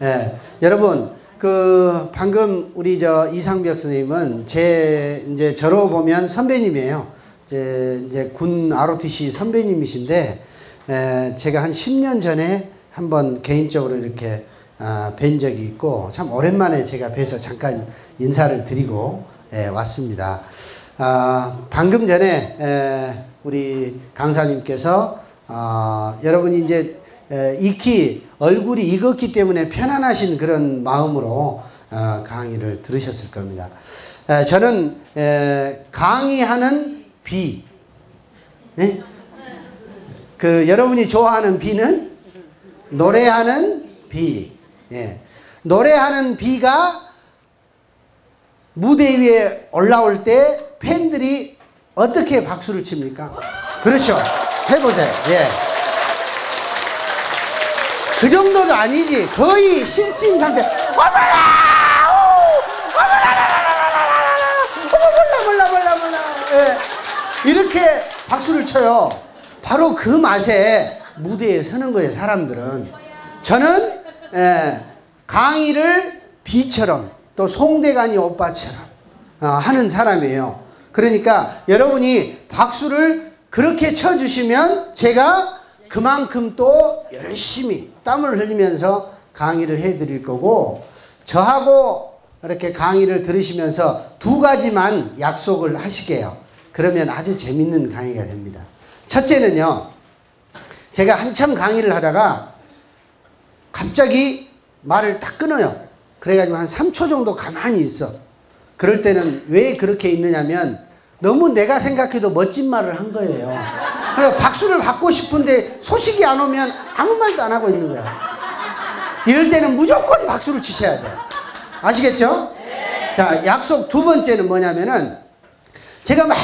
예, 여러분, 방금 우리 이상벽 선생님은 이제 저로 보면 선배님이에요. 이제 군 ROTC 선배님이신데, 제가 한 10년 전에 한번 개인적으로 이렇게 뵌 적이 있고, 참 오랜만에 제가 뵈서 잠깐 인사를 드리고 왔습니다. 방금 전에 우리 강사님께서 여러분이 이제 익히 얼굴이 익었기 때문에 편안하신 그런 마음으로 강의를 들으셨을 겁니다. 저는 강의하는 비, 네? 여러분이 좋아하는 비는 노래하는 비. 예. 노래하는 비가 무대 위에 올라올 때 팬들이 어떻게 박수를 칩니까? 그렇죠. 해보세요. 예. 그 정도도 아니지. 거의 실신 상태. 어머나! 몰라. 예. 이렇게 박수를 쳐요. 바로 그 맛에 무대에 서는 거예요, 사람들은. 저는 강의를 비처럼 또 송대관이 오빠처럼 하는 사람이에요. 그러니까 여러분이 박수를 그렇게 쳐주시면 제가 그만큼 또 열심히 땀을 흘리면서 강의를 해드릴 거고, 저하고 이렇게 강의를 들으시면서 두 가지만 약속을 하시게요. 그러면 아주 재밌는 강의가 됩니다. 첫째는요, 제가 한참 강의를 하다가 갑자기 말을 딱 끊어요. 그래가지고 한 3초 정도 가만히 있어. 그럴 때는 왜 그렇게 있느냐면 너무 내가 생각해도 멋진 말을 한 거예요. 그래서 박수를 받고 싶은데 소식이 안 오면 아무 말도 안 하고 있는 거야. 이럴 때는 무조건 박수를 치셔야 돼요. 아시겠죠? 자, 약속 두 번째는 뭐냐면은 제가 막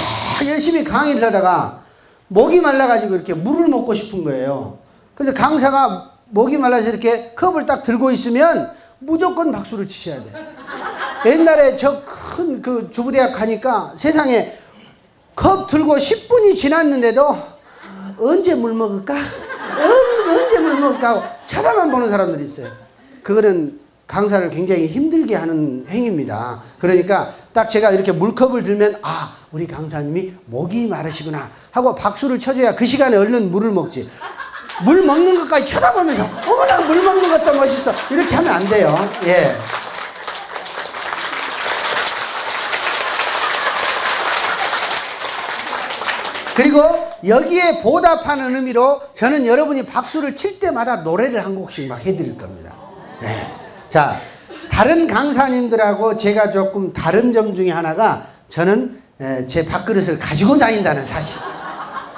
열심히 강의를 하다가 목이 말라가지고 이렇게 물을 먹고 싶은 거예요. 그래서 강사가 목이 말라서 이렇게 컵을 딱 들고 있으면 무조건 박수를 치셔야 돼. 옛날에 저 큰 주부대학 가니까 세상에 컵 들고 10분이 지났는데도 언제 물 먹을까? 언제 물 먹을까? 하고 쳐다만 보는 사람들이 있어요. 그거는 강사를 굉장히 힘들게 하는 행위입니다. 그러니까 딱 제가 이렇게 물컵을 들면 우리 강사님이 목이 마르시구나 하고 박수를 쳐줘야 그 시간에 얼른 물을 먹지. 물 먹는 것까지 쳐다보면서 어머나 물 먹는 것도 멋있어 이렇게 하면 안 돼요. 예. 그리고 여기에 보답하는 의미로 저는 여러분이 박수를 칠 때마다 노래를 한 곡씩 막 해드릴 겁니다. 네. 자, 다른 강사님들하고 제가 조금 다른 점 중에 하나가 저는 제 밥그릇을 가지고 다닌다는 사실.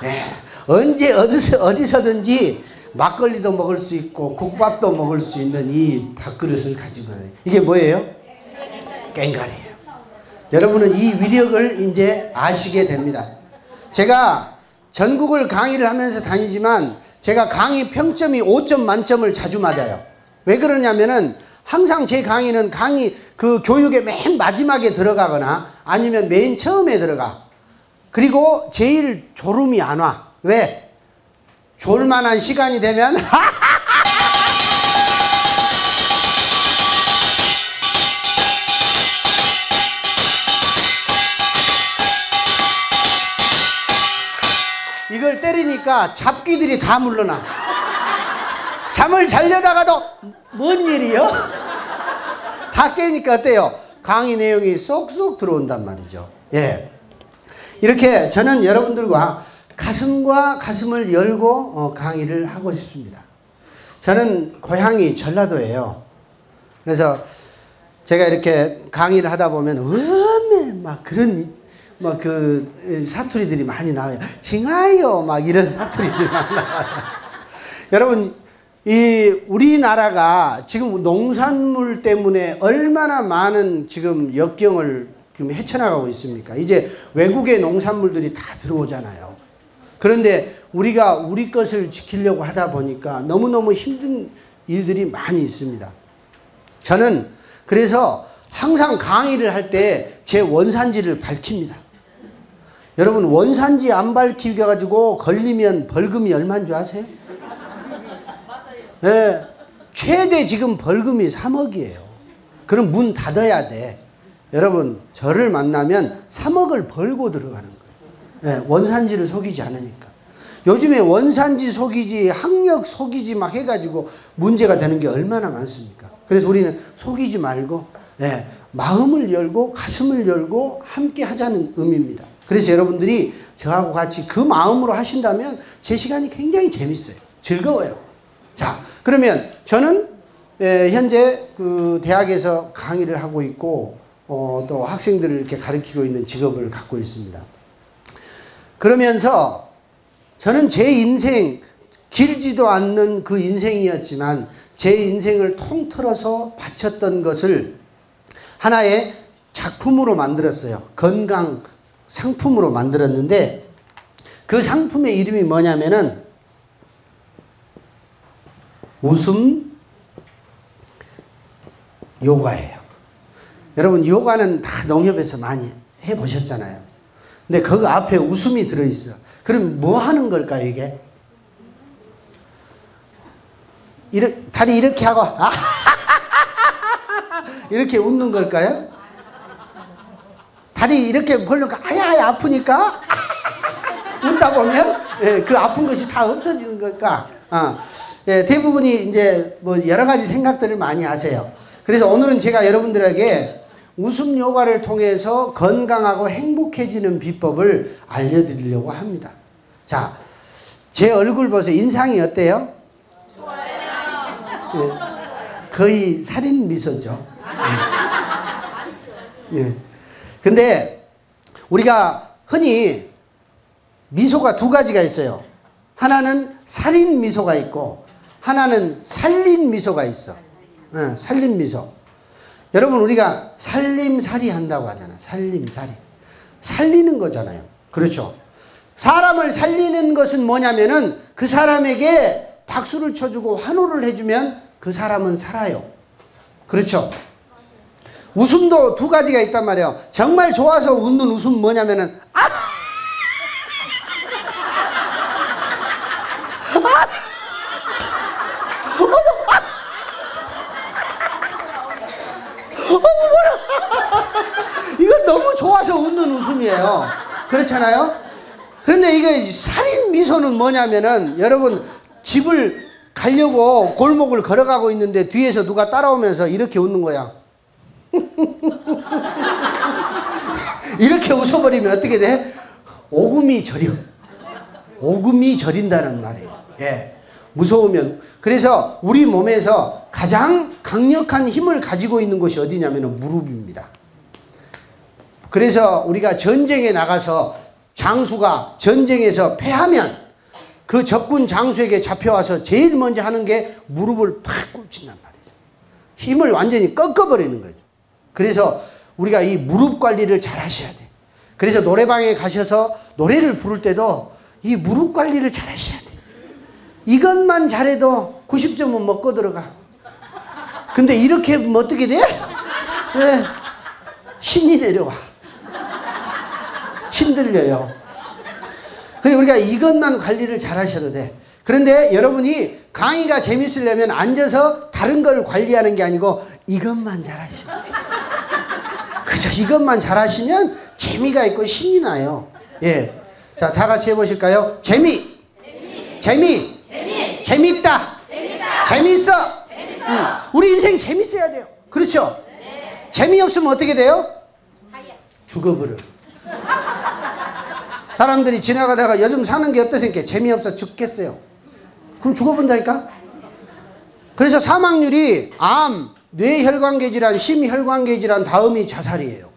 네. 언제 어디서든지 막걸리도 먹을 수 있고 국밥도 먹을 수 있는 이 밥그릇을 가지고 다녀요. 이게 뭐예요? 꽹과리예요. 여러분은 이 위력을 이제 아시게 됩니다. 제가 전국을 강의를 하면서 다니지만 제가 강의 평점이 5점 만점을 자주 맞아요. 왜 그러냐면은 항상 제 강의는 교육의 맨 마지막에 들어가거나 아니면 맨 처음에 들어가. 그리고 제일 졸음이 안 와. 왜? 졸만한 시간이 되면 이걸 때리니까 잡귀들이 다 물러나. 잠을 자려다가도 뭔 일이요? 다 깨니까 어때요? 강의 내용이 쏙쏙 들어온단 말이죠. 예. 이렇게 저는 여러분들과 가슴과 가슴을 열고 강의를 하고 싶습니다. 저는 고향이 전라도예요. 그래서 제가 이렇게 강의를 하다 보면 막 그런 사투리들이 많이 나와요. 징하요 막 이런 사투리들이 많이 나와요. 여러분, 이 우리나라가 지금 농산물 때문에 얼마나 많은 지금 역경을 지금 헤쳐나가고 있습니까? 이제 외국의 농산물들이 다 들어오잖아요. 그런데 우리가 우리 것을 지키려고 하다 보니까 너무너무 힘든 일들이 많이 있습니다. 저는 그래서 항상 강의를 할 때 제 원산지를 밝힙니다. 여러분, 원산지 안 밝히게 가지고 걸리면 벌금이 얼마인 줄 아세요? 네, 최대 지금 벌금이 3억이에요. 그럼 문 닫아야 돼. 여러분, 저를 만나면 3억을 벌고 들어가는 거예요. 예, 원산지를 속이지 않으니까. 요즘에 원산지 속이지, 학력 속이지 막 해가지고 문제가 되는 게 얼마나 많습니까? 그래서 우리는 속이지 말고, 예, 마음을 열고 가슴을 열고 함께 하자는 의미입니다. 그래서 여러분들이 저하고 같이 그 마음으로 하신다면 제 시간이 굉장히 재밌어요. 즐거워요. 자, 그러면 저는 현재 그 대학에서 강의를 하고 있고 또 학생들을 이렇게 가르치고 있는 직업을 갖고 있습니다. 그러면서 저는 제 인생, 길지도 않는 그 인생이었지만 제 인생을 통틀어서 바쳤던 것을 하나의 작품으로 만들었어요. 건강 상품으로 만들었는데 그 상품의 이름이 뭐냐면은 웃음 요가예요. 여러분, 요가는 다 농협에서 많이 해보셨잖아요. 근데 그 앞에 웃음이 들어있어. 그럼 뭐 하는 걸까요, 이게? 다리 이렇게 하고 이렇게 웃는 걸까요? 다리 이렇게 벌려니까 아야 아프니까 웃다 보면 예, 그 아픈 것이 다 없어지는 걸까? 예, 대부분이 이제 뭐 여러 가지 생각들을 많이 하세요. 그래서 오늘은 제가 여러분들에게 웃음 요가를 통해서 건강하고 행복해지는 비법을 알려드리려고 합니다. 자, 제 얼굴 보세요. 인상이 어때요? 좋아요. 예, 거의 살인 미소죠. 예. 근데 우리가 흔히 미소가 두 가지가 있어요. 하나는 살인 미소가 있고 하나는 살린 미소가 있어. 살린 미소. 여러분, 우리가 살림살이 한다고 하잖아요. 살림살이. 살리는 거잖아요. 그렇죠. 사람을 살리는 것은 뭐냐면은 그 사람에게 박수를 쳐주고 환호를 해주면 그 사람은 살아요. 그렇죠. 웃음도 두 가지가 있단 말이에요. 정말 좋아서 웃는 웃음 뭐냐면은 이건 너무 좋아서 웃는 웃음이에요. 그렇잖아요. 그런데 이게 살인 미소는 뭐냐면은 여러분, 집을 가려고 골목을 걸어가고 있는데 뒤에서 누가 따라오면서 이렇게 웃는 거야. 이렇게 웃어버리면 어떻게 돼? 오금이 저려. 오금이 저린다는 말이에요. 예. 무서우면. 그래서 우리 몸에서 가장 강력한 힘을 가지고 있는 곳이 어디냐면 무릎입니다. 그래서 우리가 전쟁에 나가서 장수가 전쟁에서 패하면 그 적군 장수에게 잡혀와서 제일 먼저 하는 게 무릎을 팍 꿇친단 말이에요. 힘을 완전히 꺾어버리는 거죠. 그래서 우리가 이 무릎 관리를 잘 하셔야 돼요. 그래서 노래방에 가셔서 노래를 부를 때도 이 무릎 관리를 잘 하셔야 돼요. 이것만 잘해도 90점은 먹고 들어가. 근데 이렇게 하면 어떻게 돼? 네. 신이 내려와. 힘들려요. 그래서 우리가 이것만 관리를 잘 하셔도 돼. 그런데 여러분이 강의가 재밌으려면 앉아서 다른 걸 관리하는 게 아니고 이것만 잘 하시면 돼요. 그죠? 이것만 잘 하시면 재미가 있고 신이 나요. 예. 자, 다 같이 해보실까요? 재미. 재밌다. 재밌어. 우리 인생 재밌어야 돼요. 그렇죠? 네. 재미없으면 어떻게 돼요? 죽어버려. 사람들이 지나가다가 요즘 사는 게 어떠세요? 재미없어 죽겠어요. 그럼 죽어본다니까? 그래서 사망률이 암, 뇌혈관계 질환, 심혈관계 질환 다음이 자살이에요.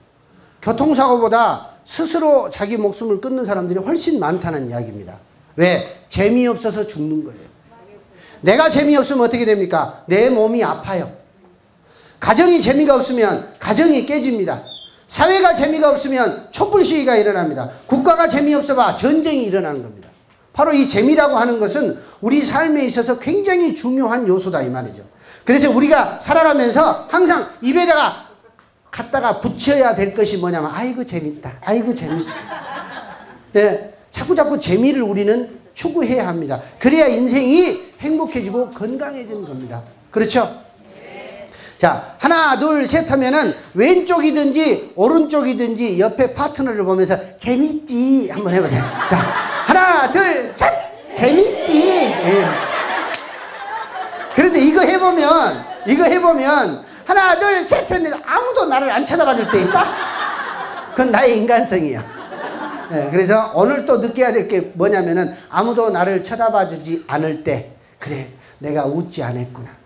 교통사고보다 스스로 자기 목숨을 끊는 사람들이 훨씬 많다는 이야기입니다. 왜? 재미없어서 죽는 거예요. 내가 재미없으면 어떻게 됩니까? 내 몸이 아파요. 가정이 재미가 없으면 가정이 깨집니다. 사회가 재미가 없으면 촛불 시위가 일어납니다. 국가가 재미없어 봐 전쟁이 일어나는 겁니다. 바로 이 재미라고 하는 것은 우리 삶에 있어서 굉장히 중요한 요소다 이 말이죠. 그래서 우리가 살아가면서 항상 입에다가 갖다가 붙여야 될 것이 뭐냐면 아이고 재밌다. 아이고 재밌어. 예, 자꾸 재미를 우리는 추구해야 합니다. 그래야 인생이 행복해지고 건강해지는 겁니다. 그렇죠? 자, 하나, 둘, 셋 하면은 왼쪽이든지 오른쪽이든지 옆에 파트너를 보면서 재밌지 한번 해보세요. 자, 하나, 둘, 셋! 재밌지! 예. 그런데 이거 해보면 하나, 둘, 셋 했는데 아무도 나를 안 쳐다봐줄 때 있다? 그건 나의 인간성이야. 예, 그래서 오늘 또 느껴야 될 게 뭐냐면은 아무도 나를 쳐다봐주지 않을 때, 그래, 내가 웃지 않았구나.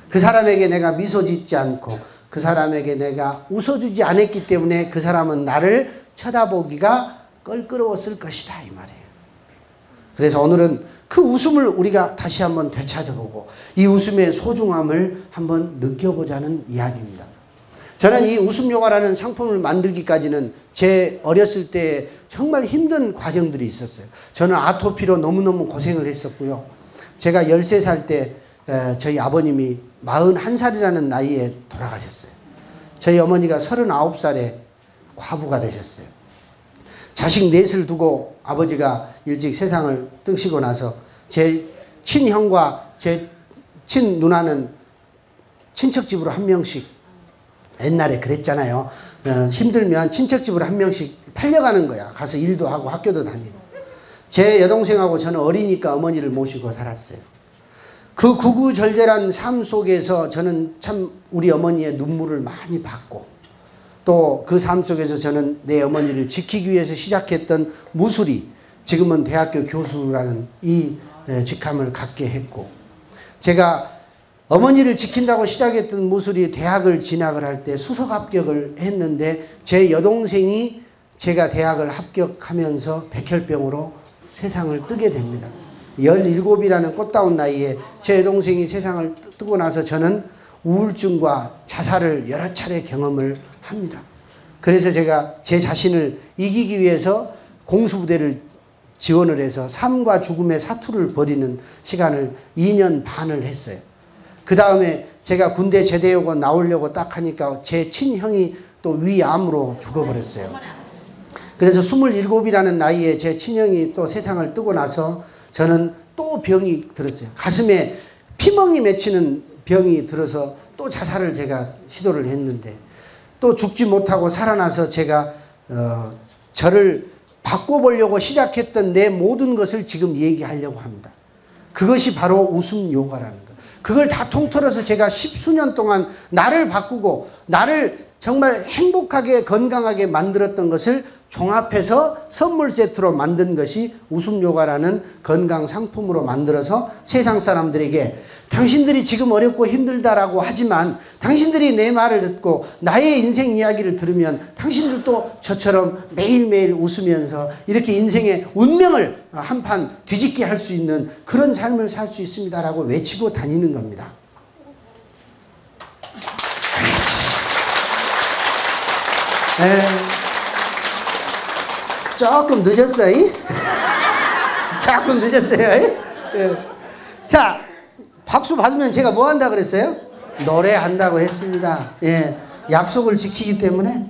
그 사람에게 내가 미소 짓지 않고 그 사람에게 내가 웃어주지 않았기 때문에 그 사람은 나를 쳐다보기가 껄끄러웠을 것이다, 이 말이에요. 그래서 오늘은 그 웃음을 우리가 다시 한번 되찾아보고 이 웃음의 소중함을 한번 느껴보자는 이야기입니다. 저는 이 웃음요가라는 상품을 만들기까지는 제 어렸을 때 정말 힘든 과정들이 있었어요. 저는 아토피로 너무너무 고생을 했었고요. 제가 13살 때 저희 아버님이 41살이라는 나이에 돌아가셨어요. 저희 어머니가 39살에 과부가 되셨어요. 자식 넷을 두고 아버지가 일찍 세상을 뜨시고 나서 제 친형과 제 친누나는 친척집으로 한 명씩, 옛날에 그랬잖아요. 힘들면 친척집으로 한 명씩 팔려가는 거야. 가서 일도 하고 학교도 다니고. 제 여동생하고 저는 어리니까 어머니를 모시고 살았어요. 그 구구절절한 삶 속에서 저는 참 우리 어머니의 눈물을 많이 받고 또 그 삶 속에서 저는 내 어머니를 지키기 위해서 시작했던 무술이 지금은 대학교 교수라는 이 직함을 갖게 했고, 제가 어머니를 지킨다고 시작했던 무술이 대학을 진학을 할 때 수석 합격을 했는데 제 여동생이 제가 대학을 합격하면서 백혈병으로 세상을 뜨게 됩니다. 17이라는 꽃다운 나이에 제 여동생이 세상을 뜨고 나서 저는 우울증과 자살을 여러 차례 경험을 합니다. 그래서 제가 제 자신을 이기기 위해서 공수부대를 지원을 해서 삶과 죽음의 사투를 벌이는 시간을 2년 반을 했어요. 그 다음에 제가 군대 제대하고 나오려고 딱 하니까 제 친형이 또 위암으로 죽어버렸어요. 그래서 27이라는 나이에 제 친형이 또 세상을 뜨고 나서 저는 또 병이 들었어요. 가슴에 피멍이 맺히는 병이 들어서 또 자살을 제가 시도를 했는데 또 죽지 못하고 살아나서 제가 저를 바꿔보려고 시작했던 내 모든 것을 지금 얘기하려고 합니다. 그것이 바로 웃음 요가라는 것. 그걸 다 통틀어서 제가 10수년 동안 나를 바꾸고 나를 정말 행복하게 건강하게 만들었던 것을 종합해서 선물 세트로 만든 것이 웃음 요가라는 건강 상품으로 만들어서 세상 사람들에게 당신들이 지금 어렵고 힘들다라고 하지만 당신들이 내 말을 듣고 나의 인생 이야기를 들으면 당신들도 저처럼 매일매일 웃으면서 이렇게 인생의 운명을 한판 뒤집게 할 수 있는 그런 삶을 살 수 있습니다라고 외치고 다니는 겁니다. 조금 늦었어요. 조금 늦었어요. 자, 박수 받으면 제가 뭐 한다 그랬어요? 노래한다고 했습니다. 예, 약속을 지키기 때문에.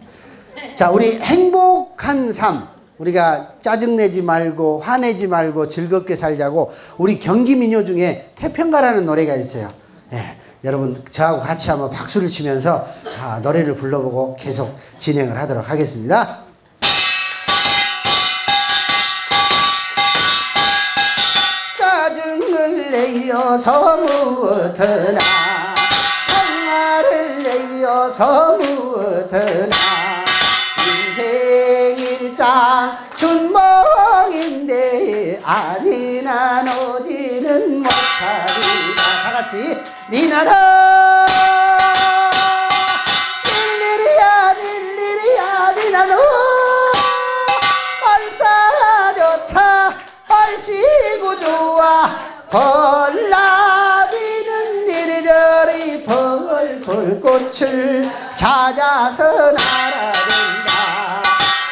자, 우리 행복한 삶, 우리가 짜증내지 말고 화내지 말고 즐겁게 살자고 우리 경기 민요 중에 태평가라는 노래가 있어요. 예, 여러분 저하고 같이 한번 박수를 치면서 노래를 불러보고 계속 진행을 하도록 하겠습니다. 짜증을 내어서 무엇하나 성화를 내어서 무엇하나 인생 일장 춘몽인데 아니나 오지는 못하리라. 다같이 니나는 릴리리야 릴리리야 니나는 얼싸 좋다 얼씨구 좋아 벌나비는 이리저리 벌벌 꽃을 찾아서 날아든다.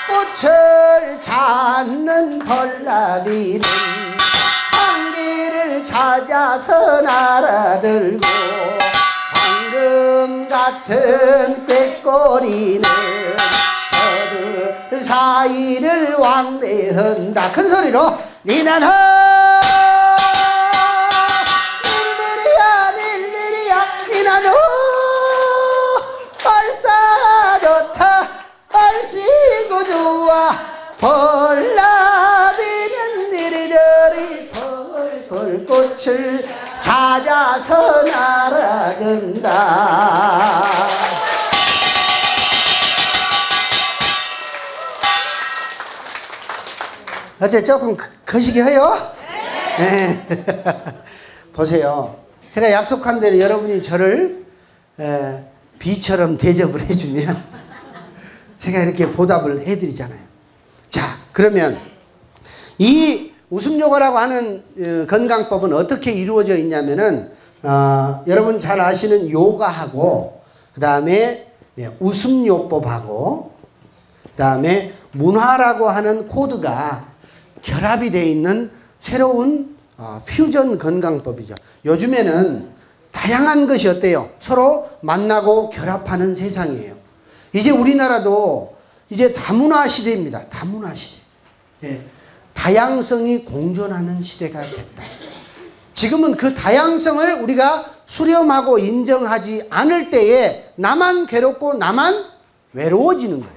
꽃을 찾는 벌나비는 향기를 찾아서 날아들고 황금 같은 꾀꼬리는 저들 사이를 왕래한다. 큰 소리로 니나는 릴리리야 릴리리야 올라서 날아간다. 어째 조금 거시기해요? 네. 보세요. 제가 약속한 대로 여러분이 저를 비처럼 대접을 해주면 제가 이렇게 보답을 해드리잖아요. 자, 그러면 이 웃음요가라고 하는 건강법은 어떻게 이루어져 있냐면은 여러분 잘 아시는 요가하고 그 다음에 웃음요법하고 그 다음에 문화라고 하는 코드가 결합이 되어 있는 새로운 퓨전 건강법이죠. 요즘에는 다양한 것이 어때요? 서로 만나고 결합하는 세상이에요. 이제 우리나라도 이제 다문화 시대입니다. 다문화 시대. 예. 다양성이 공존하는 시대가 됐다. 지금은 그 다양성을 우리가 수렴하고 인정하지 않을 때에 나만 괴롭고 나만 외로워지는 거예요.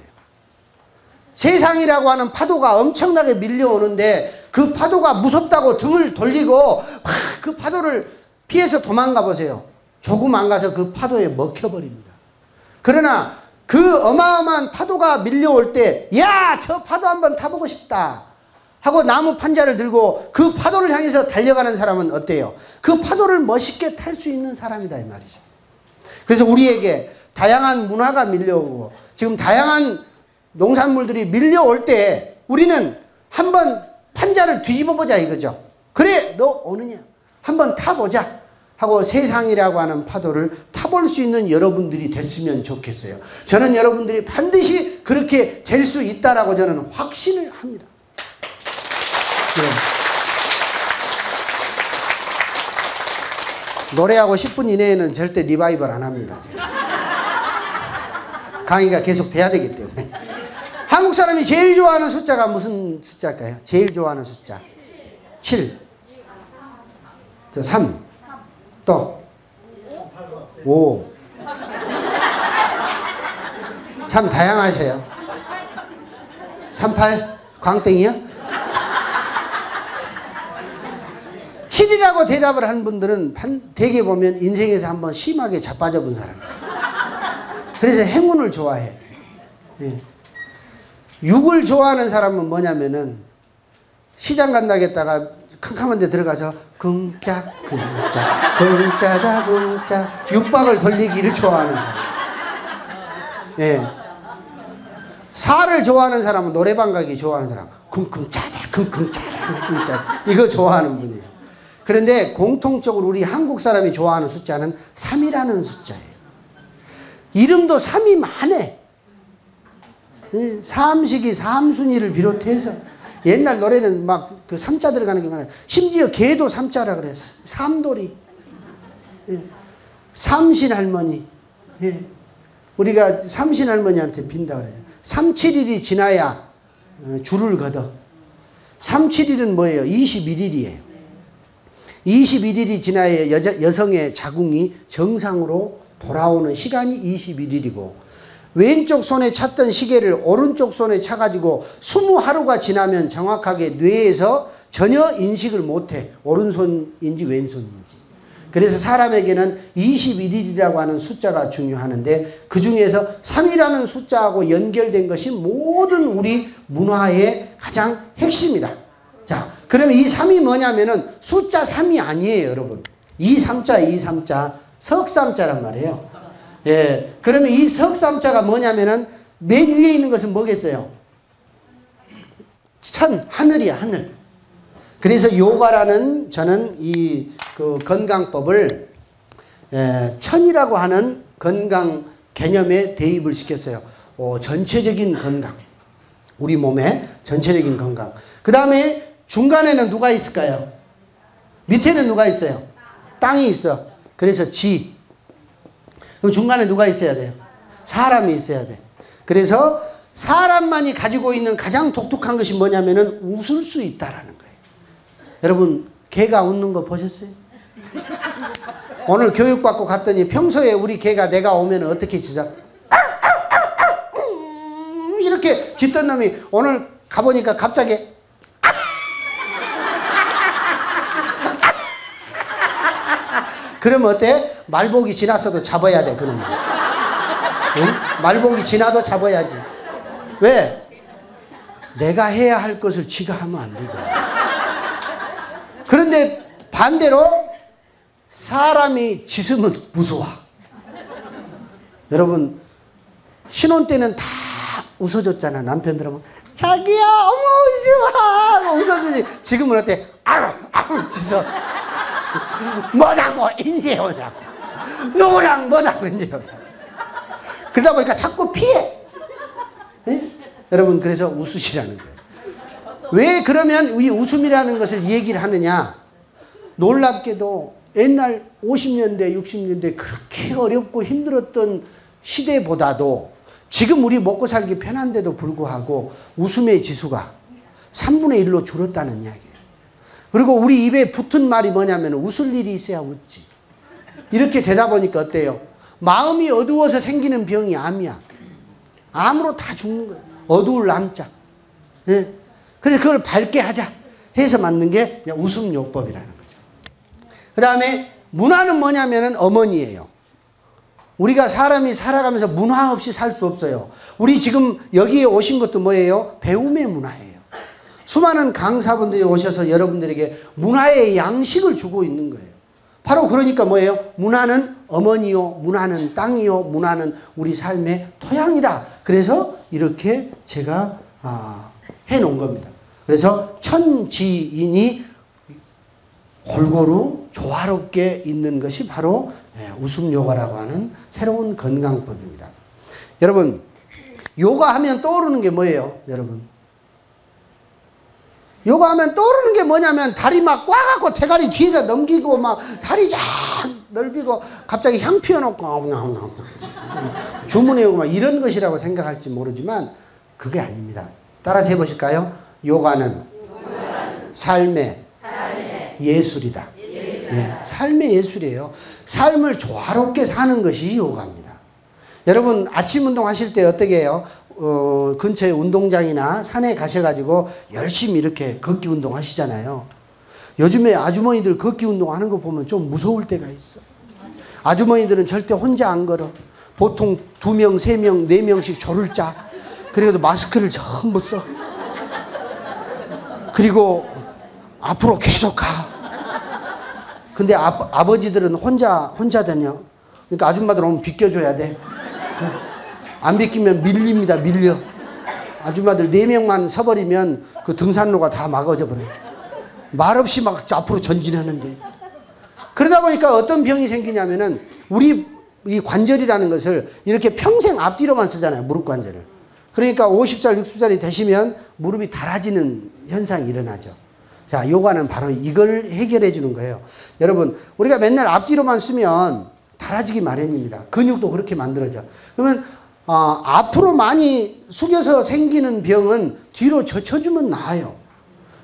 세상이라고 하는 파도가 엄청나게 밀려오는데 그 파도가 무섭다고 등을 돌리고 그 파도를 피해서 도망가 보세요. 조금 안 가서 그 파도에 먹혀버립니다. 그러나 그 어마어마한 파도가 밀려올 때, 야, 저 파도 한번 타보고 싶다 하고 나무 판자를 들고 그 파도를 향해서 달려가는 사람은 어때요? 그 파도를 멋있게 탈 수 있는 사람이다 이 말이죠. 그래서 우리에게 다양한 문화가 밀려오고 지금 다양한 농산물들이 밀려올 때 우리는 한번 판자를 뒤집어 보자 이거죠. 그래, 너 오느냐? 한번 타보자 하고 세상이라고 하는 파도를 타볼 수 있는 여러분들이 됐으면 좋겠어요. 저는 여러분들이 반드시 그렇게 될 수 있다라고 저는 확신을 합니다. 네. 노래하고 10분 이내에는 절대 리바이벌 안 합니다. 강의가 계속 돼야 되기 때문에. 한국 사람이 제일 좋아하는 숫자가 무슨 숫자일까요? 제일 좋아하는 숫자 7, 저 3, 또 5. 참 다양하세요. 38? 광땡이요? 7이라고 대답을 한 분들은 대개 보면 인생에서 한번 심하게 자빠져 본 사람이에요. 그래서 행운을 좋아해. 예. 6을 좋아하는 사람은 뭐냐면은 시장 간다겠다가 캄캄한 데 들어가서 궁짝 궁짜다 궁짝 육박을 돌리기를 좋아하는 사람. 예. 4를 좋아하는 사람은 노래방 가기 좋아하는 사람. 쿵쿵짜다 쿵쿵짜다 쿵쿵짜다 이거 좋아하는 분이에요. 그런데 공통적으로 우리 한국 사람이 좋아하는 숫자는 3이라는 숫자예요. 이름도 3이 많네. 삼식이 삼순이를 비롯해서 옛날 노래는 막 그 3자 들어가는 게 많아요. 심지어 개도 3자라 그랬어. 삼돌이, 삼신할머니. 우리가 삼신할머니한테 빈다 그래요. 371일이 지나야 줄을 걷어. 371일은 뭐예요? 21일이에요. 21일이 지나야 여성의 자궁이 정상으로 돌아오는 시간이 21일이고 왼쪽 손에 찼던 시계를 오른쪽 손에 차가지고 20하루가 지나면 정확하게 뇌에서 전혀 인식을 못해. 오른손인지 왼손인지. 그래서 사람에게는 21일이라고 하는 숫자가 중요하는데 그 중에서 3이라는 숫자하고 연결된 것이 모든 우리 문화의 가장 핵심이다. 자, 그러면 이 3이 뭐냐면은 숫자 3이 아니에요, 여러분. 2삼자 석삼자란 말이에요. 예. 그러면 이 석삼자가 뭐냐면은 맨 위에 있는 것은 뭐겠어요? 하늘이야, 하늘. 그래서 요가라는 저는 이 그 건강법을 천이라고 하는 건강 개념에 대입을 시켰어요. 전체적인 건강. 우리 몸의 전체적인 건강. 그 다음에 중간에는 누가 있을까요? 밑에는 누가 있어요? 땅이 있어. 그래서 지. 그럼 중간에 누가 있어야 돼요? 사람이 있어야 돼. 그래서 사람만이 가지고 있는 가장 독특한 것이 뭐냐면은 웃을 수 있다라는 거예요. 여러분, 개가 웃는 거 보셨어요? 오늘 교육받고 갔더니 평소에 우리 개가 내가 오면 어떻게 짖어? 이렇게 짖던 놈이 오늘 가보니까 갑자기 그러면 어때? 말복이 지났어도 잡아야 돼, 그놈. 응? 말복이 지나도 잡아야지. 왜? 내가 해야 할 것을 지가 하면 안 되거든. 그런데 반대로 사람이 짖으면 무서워. 여러분, 신혼 때는 다 웃어줬잖아. 남편들은 자기야, 어머, 이제 와! 웃어주지. 지금은 어때? 아우, 짖어. 뭐라고, 이제 오자고. 누구랑 뭐라고, 이제 오자고. 그러다 보니까 자꾸 피해. 네? 여러분, 그래서 웃으시라는 거예요. 왜 그러면 우리 웃음이라는 것을 얘기를 하느냐? 놀랍게도 옛날 50년대, 60년대 그렇게 어렵고 힘들었던 시대보다도 지금 우리 먹고 살기 편한데도 불구하고 웃음의 지수가 3분의 1로 줄었다는 이야기예요. 그리고 우리 입에 붙은 말이 뭐냐면 웃을 일이 있어야 웃지. 이렇게 되다 보니까 어때요? 마음이 어두워서 생기는 병이 암이야. 암으로 다 죽는 거예요. 어두울 남자. 예? 그래서 그걸 밝게 하자 해서 만든 게 웃음요법이라는 거죠. 그 다음에 문화는 뭐냐면은 어머니예요. 우리가 사람이 살아가면서 문화 없이 살 수 없어요. 우리 지금 여기에 오신 것도 뭐예요? 배움의 문화예요. 수많은 강사분들이 오셔서 여러분들에게 문화의 양식을 주고 있는 거예요. 바로 그러니까 뭐예요? 문화는 어머니요, 문화는 땅이요, 문화는 우리 삶의 토양이다. 그래서 이렇게 제가 해놓은 겁니다. 그래서 천지인이 골고루 조화롭게 있는 것이 바로 웃음 요가라고 하는 새로운 건강법입니다. 여러분, 요가하면 떠오르는 게 뭐예요? 여러분, 요가하면 떠오르는 게 뭐냐면 다리 막 꽈갖고 대가리 뒤에다 넘기고 막 다리 쫙 넓히고 갑자기 향 피워놓고 주문해오고 막 이런 것이라고 생각할지 모르지만 그게 아닙니다. 따라서 해보실까요? 요가는 삶의 예술이다. 네, 삶의 예술이에요. 삶을 조화롭게 사는 것이 요가입니다. 여러분, 아침 운동 하실 때 어떻게 해요? 근처에 운동장이나 산에 가셔가지고 열심히 이렇게 걷기 운동 하시잖아요. 요즘에 아주머니들 걷기 운동 하는 거 보면 좀 무서울 때가 있어. 아주머니들은 절대 혼자 안 걸어. 보통 2명, 3명, 4명씩 조를 짜. 그래도 마스크를 전부 써. 그리고 앞으로 계속 가. 근데 아버지들은 혼자 다녀. 그러니까 아줌마들 오면 비껴줘야 돼. 안 비키면 밀립니다. 밀려. 아줌마들 4명만 서버리면 그 등산로가 다 막아져 버려요. 말없이 막 앞으로 전진하는데. 그러다 보니까 어떤 병이 생기냐면은 우리 이 관절이라는 것을 이렇게 평생 앞뒤로만 쓰잖아요. 무릎 관절을. 그러니까 50살, 60살이 되시면 무릎이 닳아지는 현상이 일어나죠. 자, 요가는 바로 이걸 해결해 주는 거예요. 여러분, 우리가 맨날 앞뒤로만 쓰면 닳아지기 마련입니다. 근육도 그렇게 만들어져. 그러면 앞으로 많이 숙여서 생기는 병은 뒤로 젖혀주면 나아요.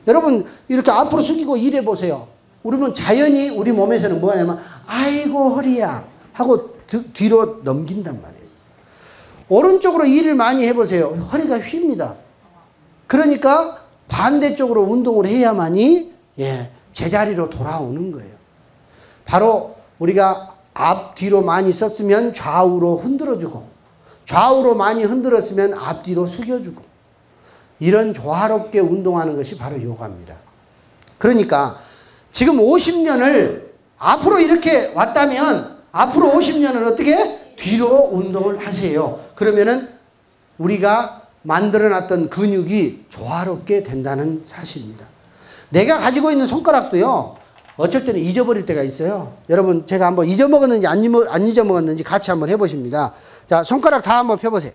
여러분, 이렇게 앞으로 숙이고 일해 보세요. 그러면 자연히 우리 몸에서는 뭐 하냐면 아이고 허리야 하고 뒤로 넘긴단 말이에요. 오른쪽으로 일을 많이 해보세요. 허리가 휩니다. 그러니까 반대쪽으로 운동을 해야만이 제자리로 돌아오는 거예요. 바로 우리가 앞뒤로 많이 썼으면 좌우로 흔들어주고 좌우로 많이 흔들었으면 앞뒤로 숙여주고 이런 조화롭게 운동하는 것이 바로 요가입니다. 그러니까 지금 50년을 앞으로 이렇게 왔다면 앞으로 50년을 어떻게? 뒤로 운동을 하세요. 그러면은 우리가 만들어놨던 근육이 조화롭게 된다는 사실입니다. 내가 가지고 있는 손가락도요, 어쩔 때는 잊어버릴 때가 있어요. 여러분, 제가 한번 잊어먹었는지 안 잊어먹었는지 같이 한번 해보십니다. 자, 손가락 다 한번 펴보세요.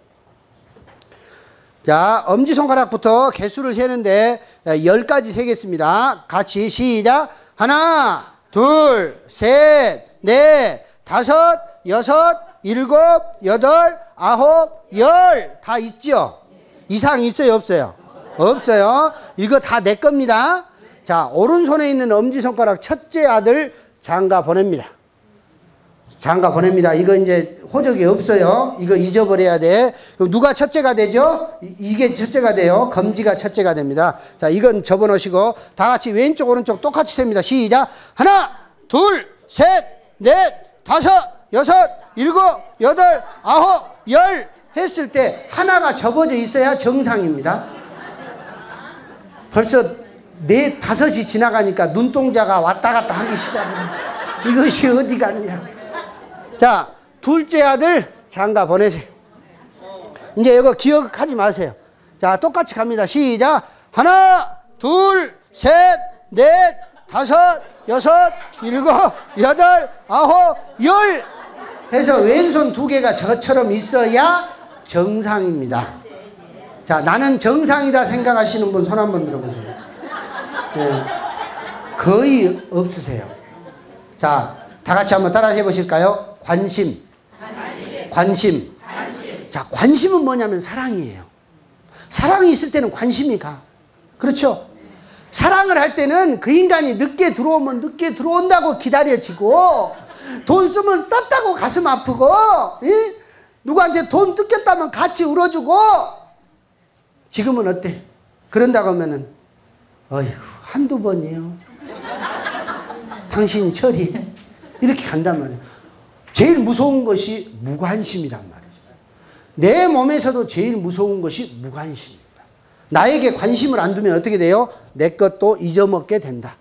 자, 엄지손가락부터 개수를 세는데 10가지 세겠습니다. 같이 시작. 하나, 둘, 셋, 넷, 다섯, 여섯, 일곱, 여덟, 아홉, 열. 다 있죠? 이상 있어요, 없어요? 없어요. 이거 다 내 겁니다. 자, 오른손에 있는 엄지손가락 첫째 아들 장가 보냅니다. 장가 보냅니다. 이거 이제 호적이 없어요. 이거 잊어버려야 돼. 그럼 누가 첫째가 되죠? 이게 첫째가 돼요. 검지가 첫째가 됩니다. 자, 이건 접어놓으시고 다 같이 왼쪽 오른쪽 똑같이 셉니다. 시작. 하나, 둘, 셋, 넷, 다섯, 여섯, 일곱, 여덟, 아홉, 열 했을 때 하나가 접어져 있어야 정상입니다. 벌써 네, 다섯이 지나가니까 눈동자가 왔다 갔다 하기 시작해요. 이것이 어디 갔냐. 자, 둘째 아들 장가 보내세요. 이제 이거 기억하지 마세요. 자, 똑같이 갑니다. 시작. 하나, 둘, 셋, 넷, 다섯, 여섯, 일곱, 여덟, 아홉, 열 해서 왼손 두 개가 저처럼 있어야 정상입니다. 자, 나는 정상이다 생각하시는 분 손 한번 들어보세요. 네. 거의 없으세요. 자, 다 같이 한번 따라 해보실까요? 관심. 자, 관심은 뭐냐면 사랑이에요. 사랑이 있을 때는 관심이 가. 그렇죠? 사랑을 할 때는 그 인간이 늦게 들어오면 늦게 들어온다고 기다려지고, 돈 쓰면 썼다고 가슴 아프고, 예? 누구한테 돈 뜯겼다면 같이 울어주고. 지금은 어때? 그런다고 하면은 어이구 한두 번이요. 당신이 처리해. 이렇게 간단 말이에요. 제일 무서운 것이 무관심이란 말이죠. 내 몸에서도 제일 무서운 것이 무관심입니다. 나에게 관심을 안 두면 어떻게 돼요? 내 것도 잊어먹게 된다.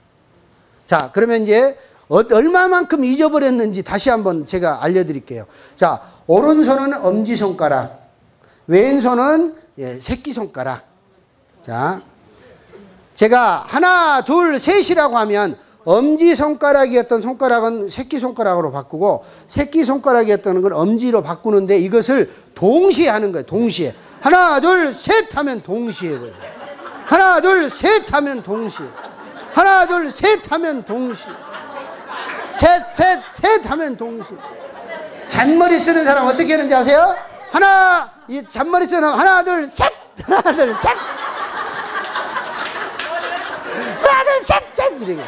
자, 그러면 이제 얼마만큼 잊어버렸는지 다시 한번 제가 알려드릴게요. 자, 오른손은 엄지손가락, 왼손은 새끼손가락. 자, 제가 하나, 둘, 셋이라고 하면 엄지손가락이었던 손가락은 새끼손가락으로 바꾸고 새끼손가락이었던 걸 엄지로 바꾸는데 이것을 동시에 하는 거예요. 동시에. 하나, 둘, 셋 하면 동시에. 하나, 둘, 셋 하면 동시에. 하나, 둘, 셋 하면 동시에. 셋, 셋, 셋 하면 동시에. 잔머리 쓰는 사람 어떻게 하는지 아세요? 하나, 이 잔머리 쓰는 사람 하나, 둘, 셋. 하나, 둘, 셋. 하나, 둘, 셋, 셋. 이렇게.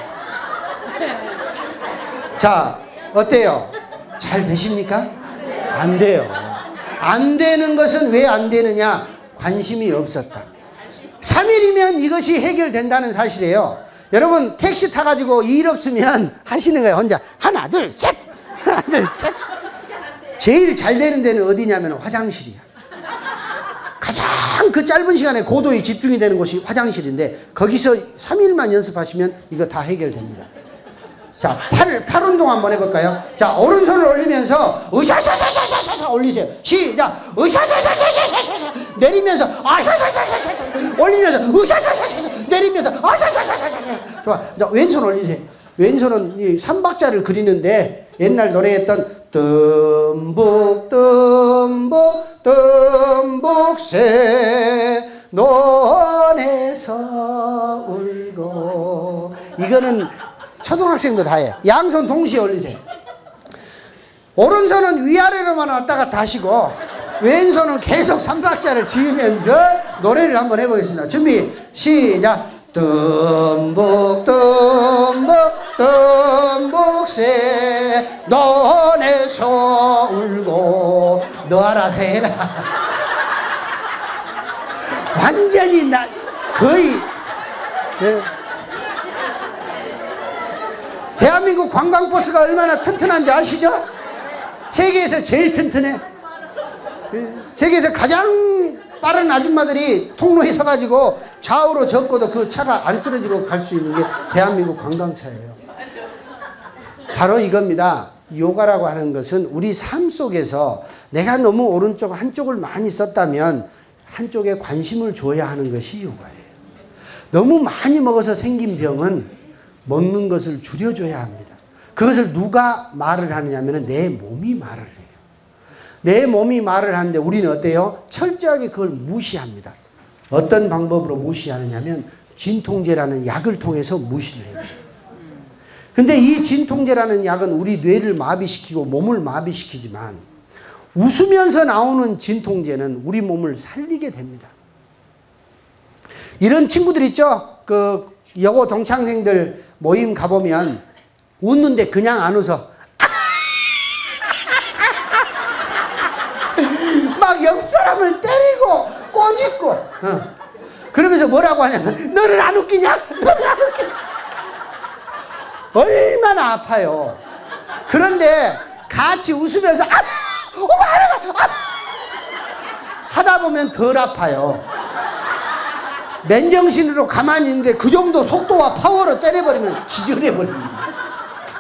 자, 어때요? 잘 되십니까? 안 돼요. 안 되는 것은 왜 안 되느냐? 관심이 없었다. 3일이면 이것이 해결된다는 사실이에요. 여러분 택시 타가지고 일 없으면 하시는 거예요. 혼자 하나 둘 셋 하나 둘 셋. 제일 잘 되는 데는 어디냐면 화장실이야. 가장 그 짧은 시간에 고도의 집중이 되는 곳이 화장실인데 거기서 3일만 연습하시면 이거 다 해결됩니다. 자, 팔 운동 한번 해볼까요? 자, 오른손을 올리면서 으샤샤샤샤샤샤 올리세요. 시작. 으샤샤샤샤샤샤 내리면서 아샤샤샤샤샤 올리면서 으샤샤샤샤 내리면서 아샤샤샤샤샤. 좋아. 자, 왼손 올리세요. 왼손은 이 삼박자를 그리는데 옛날 노래했던 뜸북 뜸북 뜸북새 논에서 울고. 이거는 초등학생도 다 해. 양손 동시에 올리세요. 오른손은 위아래로만 왔다 갔다 하시고 왼손은 계속 삼박자를 지으면서 노래를 한번 해보겠습니다. 준비 시작. 뜸북 뜸북 뜸북새 논에서 울고 너 알아서 해라. 완전히 나 거의 네. 대한민국 관광버스가 얼마나 튼튼한지 아시죠? 세계에서 제일 튼튼해. 세계에서 가장 빠른 아줌마들이 통로에 서가지고 좌우로 접고도 그 차가 안 쓰러지고 갈 수 있는 게 대한민국 관광차예요. 바로 이겁니다. 요가라고 하는 것은 우리 삶 속에서 내가 너무 오른쪽 한쪽을 많이 썼다면 한쪽에 관심을 줘야 하는 것이 요가예요. 너무 많이 먹어서 생긴 병은 먹는 것을 줄여줘야 합니다. 그것을 누가 말을 하느냐면 내 몸이 말을 해요. 내 몸이 말을 하는데 우리는 어때요? 철저하게 그걸 무시합니다. 어떤 방법으로 무시하느냐면 진통제라는 약을 통해서 무시를 해요. 근데 이 진통제라는 약은 우리 뇌를 마비시키고 몸을 마비시키지만 웃으면서 나오는 진통제는 우리 몸을 살리게 됩니다. 이런 친구들 있죠? 그 여고 동창생들 모임 가보면 웃는데 그냥 안 웃어. 막 옆 사람을 때리고 꼬집고 그러면서 뭐라고 하냐면 너는 안 웃기냐? 너는 안 웃기냐? 얼마나 아파요. 그런데 같이 웃으면서 어머 하나가 하다 보면 덜 아파요. 맨정신으로 가만히 있는데 그 정도 속도와 파워로 때려버리면 기절해버립니다.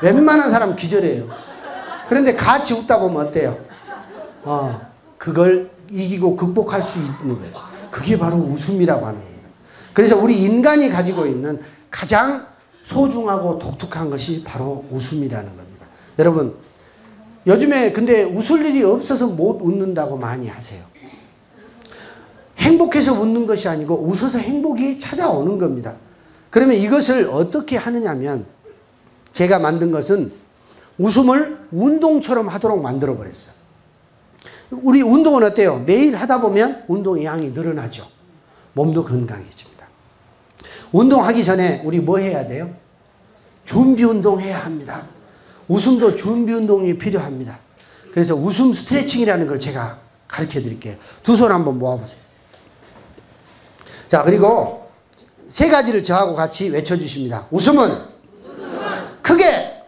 웬만한 사람 기절해요. 그런데 같이 웃다 보면 어때요? 그걸 이기고 극복할 수 있는 거예요. 그게 바로 웃음이라고 하는 겁니다. 그래서 우리 인간이 가지고 있는 가장 소중하고 독특한 것이 바로 웃음이라는 겁니다. 여러분, 요즘에 근데 웃을 일이 없어서 못 웃는다고 많이 하세요. 행복해서 웃는 것이 아니고 웃어서 행복이 찾아오는 겁니다. 그러면 이것을 어떻게 하느냐면 제가 만든 것은 웃음을 운동처럼 하도록 만들어 버렸어요. 우리 운동은 어때요? 매일 하다 보면 운동의 양이 늘어나죠. 몸도 건강해집니다. 운동하기 전에 우리 뭐 해야 돼요? 준비 운동 해야 합니다. 웃음도 준비 운동이 필요합니다. 그래서 웃음 스트레칭이라는 걸 제가 가르쳐 드릴게요. 두 손 한번 모아보세요. 자, 그리고 세 가지를 저하고 같이 외쳐주십니다. 웃음은 크게,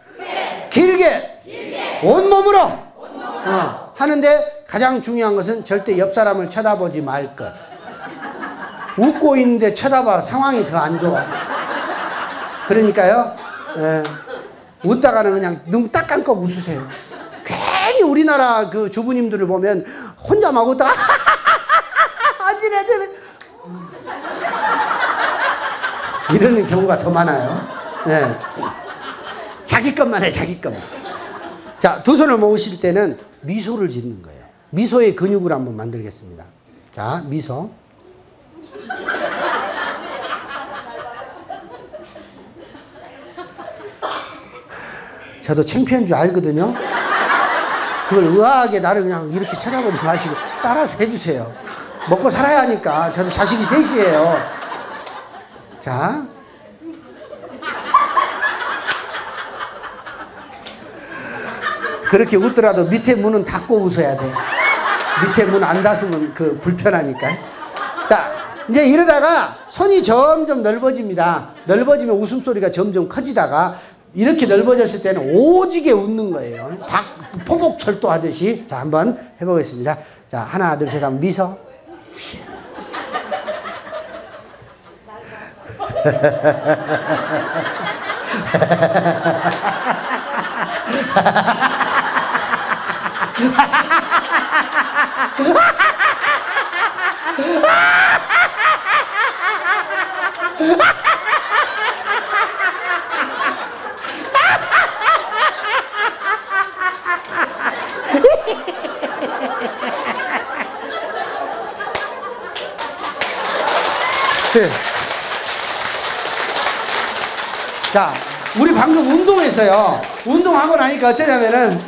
길게, 온몸으로 하는데 가장 중요한 것은 절대 옆 사람을 쳐다보지 말 것. 웃고 있는데 쳐다봐 상황이 더 안 좋아. 그러니까요, 웃다가는 그냥 눈 딱 감고 웃으세요. 괜히 우리나라 그 주부님들을 보면 혼자 막 웃다가 이러는 경우가 더 많아요. 네. 자기 것만 해, 자기 것만. 자, 두 손을 모으실 때는 미소를 짓는 거예요. 미소의 근육을 한번 만들겠습니다. 자, 미소. 저도 창피한 줄 알거든요. 그걸 의아하게 나를 그냥 이렇게 쳐다보지 마시고 따라서 해주세요. 먹고 살아야 하니까. 저도 자식이 셋이에요. 자, 그렇게 웃더라도 밑에 문은 닫고 웃어야 돼. 밑에 문 안 닫으면 그 불편하니까. 자, 이제 이러다가 손이 점점 넓어집니다. 넓어지면 웃음소리가 점점 커지다가 이렇게 넓어졌을 때는 오지게 웃는 거예요. 포복철도 하듯이. 자, 한번 해보겠습니다. 자, 하나, 둘, 셋 하면 미소. 자, 우리 방금 운동했어요. 운동하고 나니까 어쩌냐면은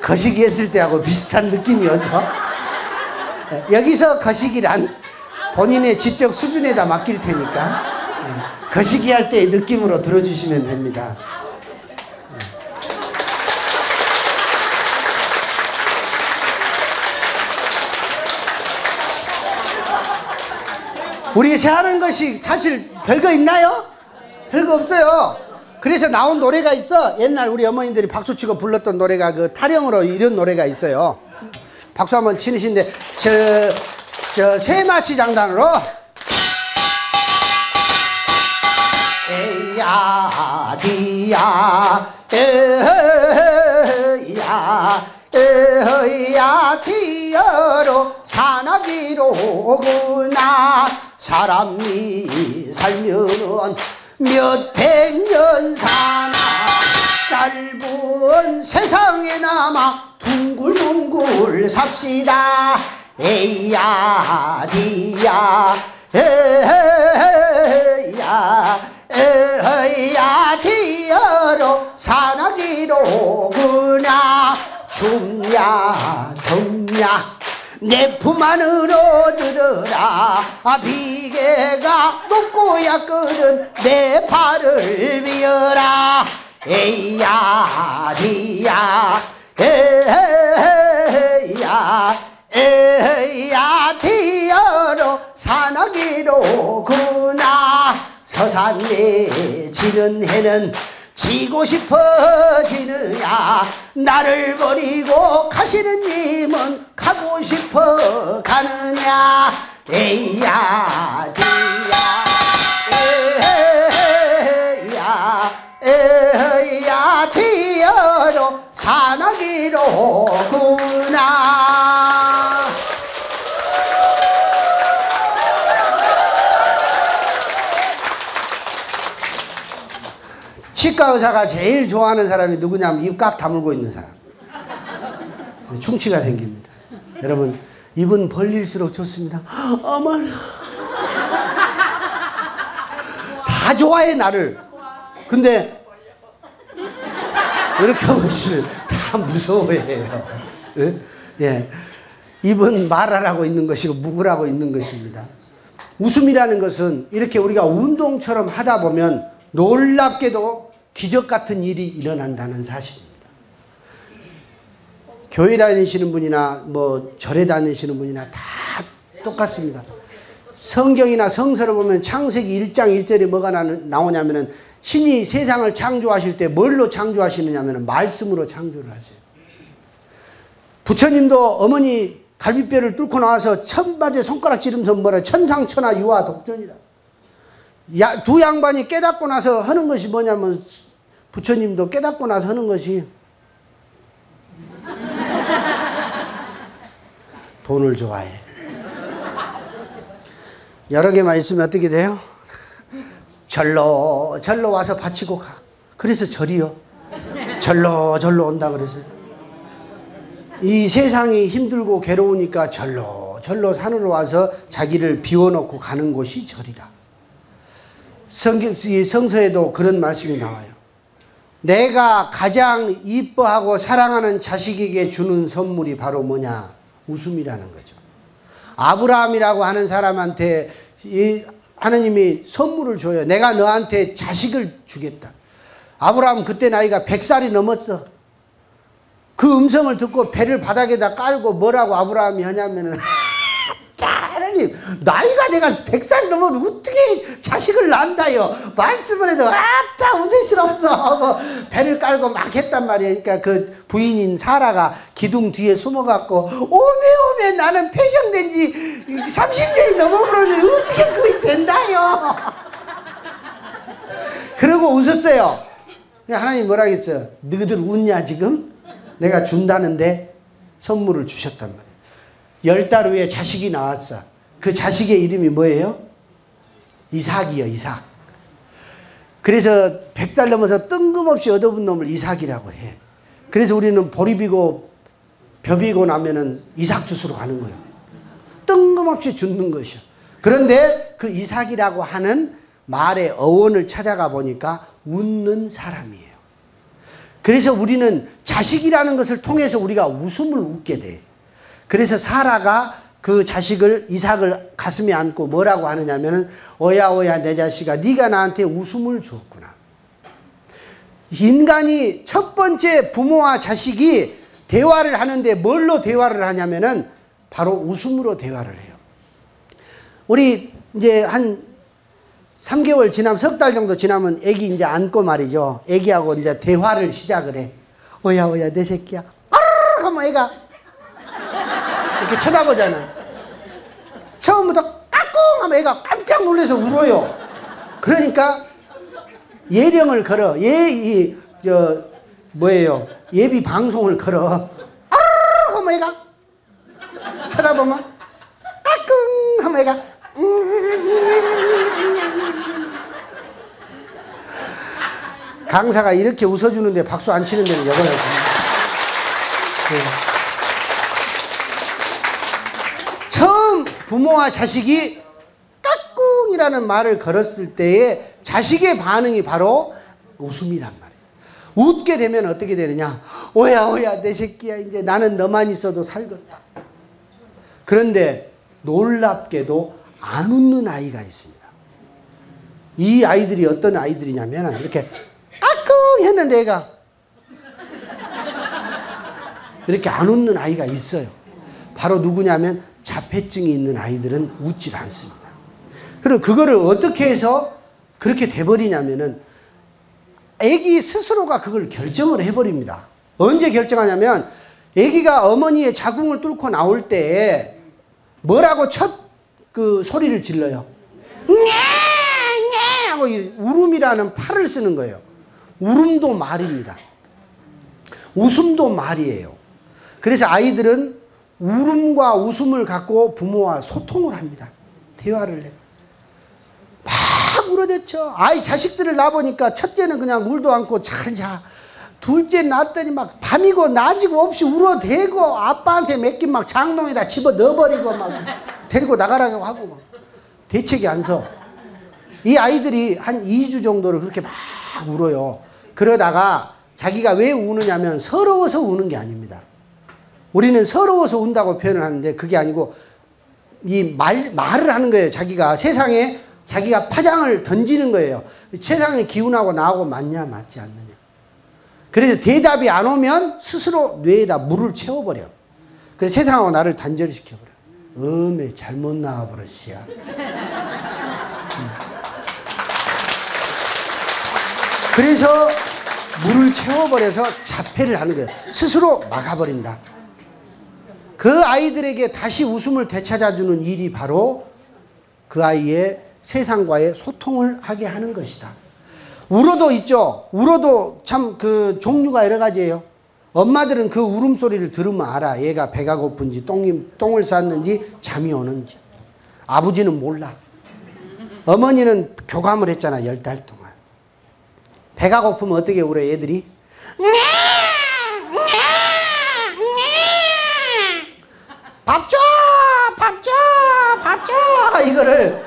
거시기 했을 때하고 비슷한 느낌이 오죠. 여기서 거시기란 본인의 지적 수준에다 맡길 테니까 거시기 할 때의 느낌으로 들어주시면 됩니다. 우리가 하는 것이 사실 별거 있나요? 별거 없어요. 그래서 나온 노래가 있어. 옛날 우리 어머니들이 박수치고 불렀던 노래가 그 타령으로 이런 노래가 있어요. 박수 한번 치시는데 저 새마치 장단으로 에야 디야 에야 에야 디야로 사나기로 오구나. 사람이 살면은 몇백 년 사나 짧은 세상에 남아 둥글둥글 삽시다. 에야 디야 에야 에야 디야로 사나기로 오구나. 춥냐 덥냐 내 품 안으로 들어라. 비계가 높고 얕거든 내 발을 비어라. 에야 디야 에야 에야 디야로 사나기로 구나. 서산 내지는 해는 지고 싶어지느냐 나를 버리고 가시는 님은 가고 싶어 가느냐 에이야 디야 에이야 디어로 산악이로구나. 치과 의사가 제일 좋아하는 사람이 누구냐면 입 꽉 다물고 있는 사람. 충치가 생깁니다. 여러분 입은 벌릴수록 좋습니다. 어머나 다 좋아해 나를. 근데 이렇게 하고 있으면 다 무서워해요. 예? 예. 입은 말하라고 있는 것이고 묵으라고 있는 것입니다. 웃음이라는 것은 이렇게 우리가 운동처럼 하다 보면 놀랍게도 기적 같은 일이 일어난다는 사실입니다. 교회 다니시는 분이나 뭐 절에 다니시는 분이나 다 똑같습니다. 성경이나 성서를 보면 창세기 1장 1절에 뭐가 나오냐면은 신이 세상을 창조하실 때 뭘로 창조하시느냐면 말씀으로 창조를 하세요. 부처님도 어머니 갈비뼈를 뚫고 나와서 천바제 손가락지르면서 뭐라 천상천하 유아 독전이라. 두 양반이 깨닫고 나서 하는 것이 뭐냐면 부처님도 깨닫고 나서 하는 것이 돈을 좋아해. 여러 개만 있으면 어떻게 돼요? 절로 와서 바치고 가. 그래서 절이요. 절로 온다 그래서요. 이 세상이 힘들고 괴로우니까 절로 산으로 와서 자기를 비워놓고 가는 곳이 절이다. 성서에도 그런 말씀이 나와요. 내가 가장 이뻐하고 사랑하는 자식에게 주는 선물이 바로 뭐냐? 웃음이라는 거죠. 아브라함이라고 하는 사람한테 하나님이 선물을 줘요. 내가 너한테 자식을 주겠다. 아브라함 그때 나이가 100살이 넘었어. 그 음성을 듣고 배를 바닥에다 깔고 뭐라고 아브라함이 하냐면은 하나님 나이가 내가 100살이 넘으면 어떻게 자식을 낳는다요. 말씀을 해도 아따 웃으시옵소. 뭐 배를 깔고 막 했단 말이에요. 그러니까 그 부인인 사라가 기둥 뒤에 숨어갖고 오메 나는 폐경된 지 30년이 넘어버렸는데 어떻게 그게 된다요. 그러고 웃었어요. 하나님 뭐라 했어요? 너희들 웃냐 지금? 내가 준다는데 선물을 주셨단 말이에요. 10달 후에 자식이 나왔어. 그 자식의 이름이 뭐예요? 이삭이요. 이삭. 그래서 100달 넘어서 뜬금없이 얻어본 놈을 이삭이라고 해. 그래서 우리는 보리비고 벼비고 나면은 이삭 주스로 가는 거예요. 뜬금없이 죽는 것이요. 그런데 그 이삭이라고 하는 말의 어원을 찾아가 보니까 웃는 사람이에요. 그래서 우리는 자식이라는 것을 통해서 우리가 웃음을 웃게 돼. 그래서 사라가 그 자식을 이삭을 가슴에 안고 뭐라고 하느냐면은 오야 내 자식아 네가 나한테 웃음을 주었구나. 인간이 첫 번째 부모와 자식이 대화를 하는데 뭘로 대화를 하냐면은 바로 웃음으로 대화를 해요. 우리 이제 한 3개월 지나면 석 달 정도 지나면 애기 이제 안고 말이죠. 애기하고 이제 대화를 시작을 해. 오야 내 새끼야. 아르르 하면 애가 이렇게 쳐다보잖아. 처음부터 까꿍 하면 애가 깜짝 놀라서 울어요. 그러니까 예령을 걸어. 예비 방송을 걸어. 아르르 하면 애가 쳐다보면 까꿍 하면 애가 강사가 이렇게 웃어주는데 박수 안 치는 데는 여거나 있습니다. 처음 부모와 자식이 까꿍이라는 말을 걸었을 때의 자식의 반응이 바로 웃음이란 말이에요. 웃게 되면 어떻게 되느냐? 오야 내 새끼야 이제 나는 너만 있어도 살겠다. 그런데 놀랍게도 안 웃는 아이가 있습니다. 이 아이들이 어떤 아이들이냐면 이렇게 까꿍 했는데 애가 이렇게 안 웃는 아이가 있어요. 바로 누구냐면 자폐증이 있는 아이들은 웃질 않습니다. 그럼 그거를 어떻게 해서 그렇게 돼버리냐면은 아기 스스로가 그걸 결정을 해버립니다. 언제 결정하냐면 아기가 어머니의 자궁을 뚫고 나올 때 뭐라고 첫 그 소리를 질러요. 네 하고 울음이라는 팔을 쓰는 거예요. 울음도 말입니다. 웃음도 말이에요. 그래서 아이들은 울음과 웃음을 갖고 부모와 소통을 합니다. 대화를 해. 막 울어댔죠. 아이 자식들을 낳아보니까 첫째는 그냥 울도 않고 잘 자. 둘째 낳았더니 막 밤이고 낮이고 없이 울어대고 아빠한테 맡긴 막 장롱에다 집어 넣어버리고 막 데리고 나가라고 하고 막 대책이 안 서. 이 아이들이 한 2주 정도를 그렇게 막 울어요. 그러다가 자기가 왜 우느냐면 서러워서 우는 게 아닙니다. 우리는 서러워서 운다고 표현을 하는데 그게 아니고 이 말을 하는 거예요. 자기가 세상에 자기가 파장을 던지는 거예요. 세상의 기운하고 나하고 맞냐 맞지 않느냐. 그래서 대답이 안 오면 스스로 뇌에다 물을 채워버려. 그래서 세상하고 나를 단절히 시켜버려. 어메 잘못 나와버렸시야. 그래서 물을 채워버려서 자폐를 하는 거예요. 스스로 막아버린다. 그 아이들에게 다시 웃음을 되찾아주는 일이 바로 그 아이의 세상과의 소통을 하게 하는 것이다. 울어도 있죠. 울어도 참 그 종류가 여러 가지예요. 엄마들은 그 울음소리를 들으면 알아. 얘가 배가 고픈지 똥을 쌌는지 잠이 오는지. 아버지는 몰라. 어머니는 교감을 했잖아. 10달 동안. 배가 고프면 어떻게 울어요 얘들이? 밥 줘! 밥 줘! 밥 줘! 이거를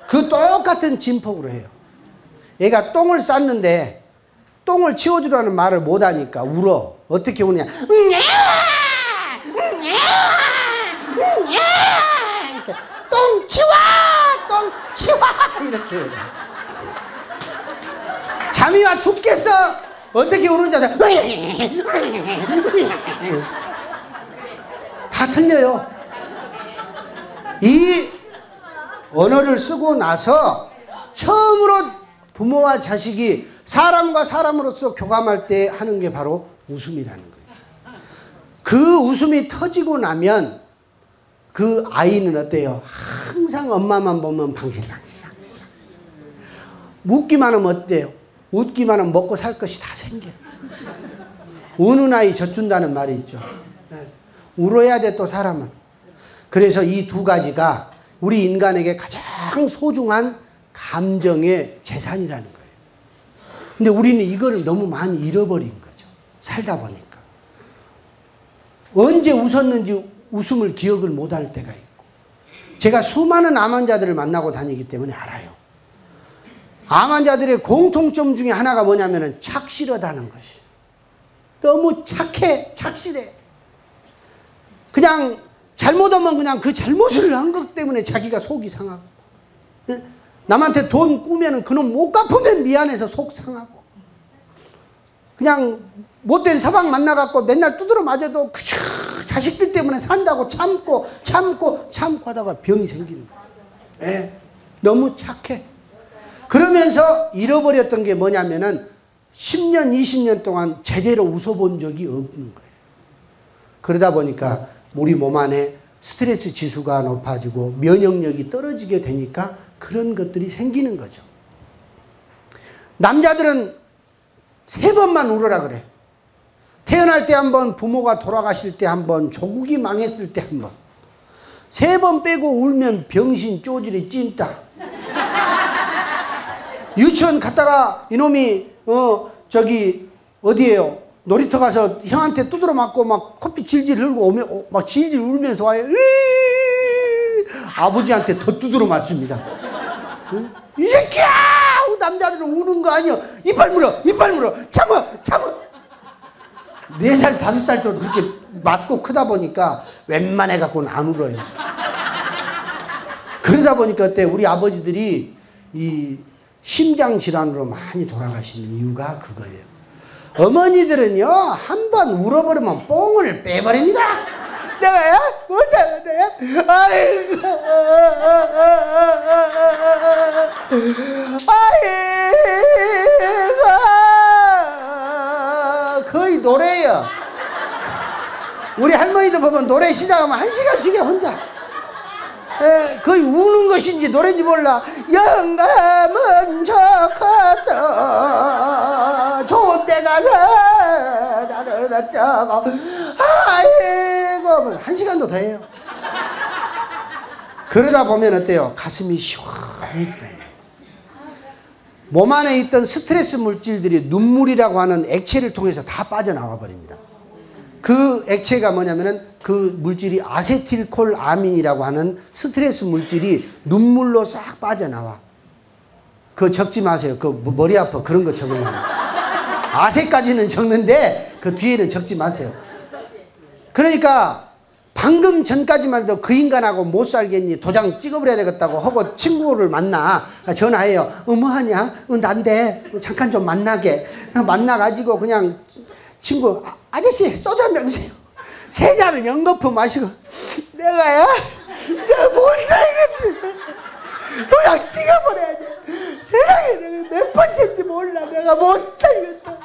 그 똑같은 진폭으로 해요. 얘가 똥을 쌌는데 똥을 치워주라는 말을 못하니까 울어. 어떻게 우느냐. 똥 치워! 똥 치워! 이렇게. 잠이 와 죽겠어! 어떻게 우는지 알아? 다 틀려요. 이 언어를 쓰고 나서 처음으로 부모와 자식이 사람과 사람으로서 교감할 때 하는 게 바로 웃음이라는 거예요. 그 웃음이 터지고 나면 그 아이는 어때요? 항상 엄마만 보면 방실방실. 웃기만 하면 어때요? 웃기만 하면 먹고 살 것이 다 생겨요. 우는 아이 젖준다는 말이 있죠. 울어야 돼 또 사람은. 그래서 이 두 가지가 우리 인간에게 가장 소중한 감정의 재산이라는 거예요. 근데 우리는 이거를 너무 많이 잃어버린 거죠. 살다 보니까. 언제 웃었는지 웃음을 기억을 못할 때가 있고. 제가 수많은 암 환자들을 만나고 다니기 때문에 알아요. 암 환자들의 공통점 중에 하나가 뭐냐면은 착실하다는 것이. 너무 착해, 착실해. 그냥 잘못하면 그냥 그 잘못을 한 것 때문에 자기가 속이 상하고. 남한테 돈 꾸면은 그놈 못 갚으면 미안해서 속 상하고. 그냥 못된 서방 만나갖고 맨날 두드러 맞아도 그 자식들 때문에 산다고 참고 하다가 병이 생기는 거예요. 예, 너무 착해. 그러면서 잃어버렸던 게 뭐냐면은 10년, 20년 동안 제대로 웃어본 적이 없는 거예요. 그러다 보니까 우리 몸 안에 스트레스 지수가 높아지고 면역력이 떨어지게 되니까 그런 것들이 생기는 거죠. 남자들은 3번만 울어라 그래. 태어날 때 한 번, 부모가 돌아가실 때 한 번, 조국이 망했을 때 한 번. 3번 빼고 울면 병신 쪼지리 찐따. 유치원 갔다가 이놈이 어디에요? 놀이터 가서 형한테 두드러 맞고 막 코피 질질 흘고 오면 막 질질 울면서 와요. 아버지한테 더 두드러 맞습니다. 이 새끼야! 남자들은 우는 거 아니야. 이빨 물어 참아 4살 5살 때도 그렇게 맞고 크다 보니까 웬만해 갖고는 안 울어요. 그러다 보니까 그때 우리 아버지들이 이 심장질환으로 많이 돌아가시는 이유가 그거예요. 어머니들은요, 한 번 울어버리면 뽕을 빼버립니다. 내가야? 못 살겠네. 아이고. 아이고. 거의 노래예요. 우리 할머니도 보면 노래 시작하면 1시간씩에 혼자. 거의 우는 것인지 노래인지 몰라. 영감은 좋겠어 좋은 데 가서 나를 어쩌고 아이고 1시간도 더 해요. 그러다 보면 어때요? 가슴이 시원해지네. 몸 안에 있던 스트레스 물질들이 눈물이라고 하는 액체를 통해서 다 빠져나와 버립니다. 그 액체가 뭐냐면은 그 물질이 아세틸콜아민이라고 하는 스트레스 물질이 눈물로 싹 빠져나와. 그거 적지 마세요. 그 머리 아파. 그런 거 적으면. 아세까지는 적는데 그 뒤에는 적지 마세요. 그러니까 방금 전까지만 해도 그 인간하고 못 살겠니? 도장 찍어버려야 되겠다고 하고 친구를 만나. 전화해요. 뭐하냐? 난데 잠깐 좀 만나게. 만나가지고 그냥 친구 아저씨 소주 한 병 주세요. 세 잔을 연거푸 마시고 내가 못 살겠어. 도장 찍어버려야 돼. 세상에 내가 몇 번째인지 몰라. 내가 못 살겠다.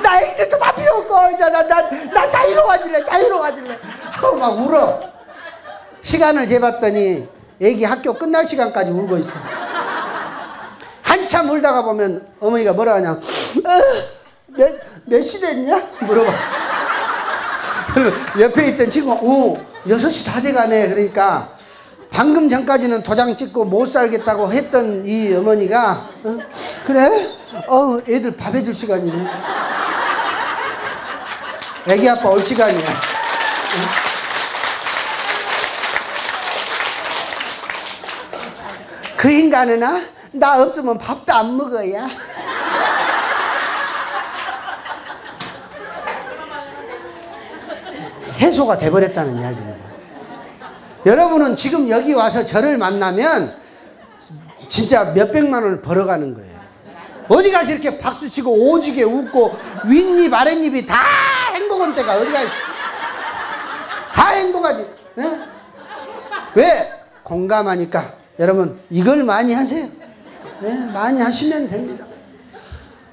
나 애들도 다 필요 없고 나 자유로워질래 하고 막 울어. 시간을 재봤더니 애기 학교 끝날 시간까지 울고 있어. 한참 울다가 보면 어머니가 뭐라 하냐. 몇 시 됐냐? 물어봐. 옆에 있던 친구가 6시 다 돼가네. 그러니까 방금 전까지는 도장 찍고 못 살겠다고 했던 이 어머니가 그래? 애들 밥 해줄 시간이네. 애기 아빠 올 시간이야. 그 인간은 나 없으면 밥도 안 먹어야. 해소가 돼버렸다는 이야기입니다. 여러분은 지금 여기 와서 저를 만나면 진짜 몇백만 원을 벌어가는 거예요. 어디 가서 이렇게 박수치고 오지게 웃고 윗입 아랫입이 다 행복한 때가 어디가 있어. 다 행복하지. 네? 왜? 공감하니까. 여러분 이걸 많이 하세요. 네? 많이 하시면 됩니다.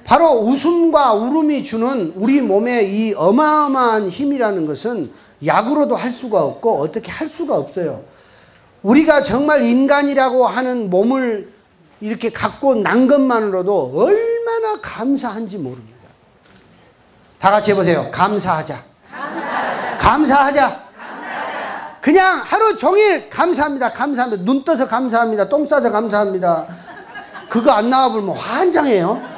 바로 웃음과 울음이 주는 우리 몸의 이 어마어마한 힘이라는 것은 약으로도 할 수가 없고 어떻게 할 수가 없어요. 우리가 정말 인간이라고 하는 몸을 이렇게 갖고 난 것만으로도 얼마나 감사한지 모릅니다. 다 같이 해보세요. 감사하자. 감사하자. 그냥 하루 종일 감사합니다. 감사합니다. 눈 떠서 감사합니다. 똥 싸서 감사합니다. 그거 안 나와보면 환장해요.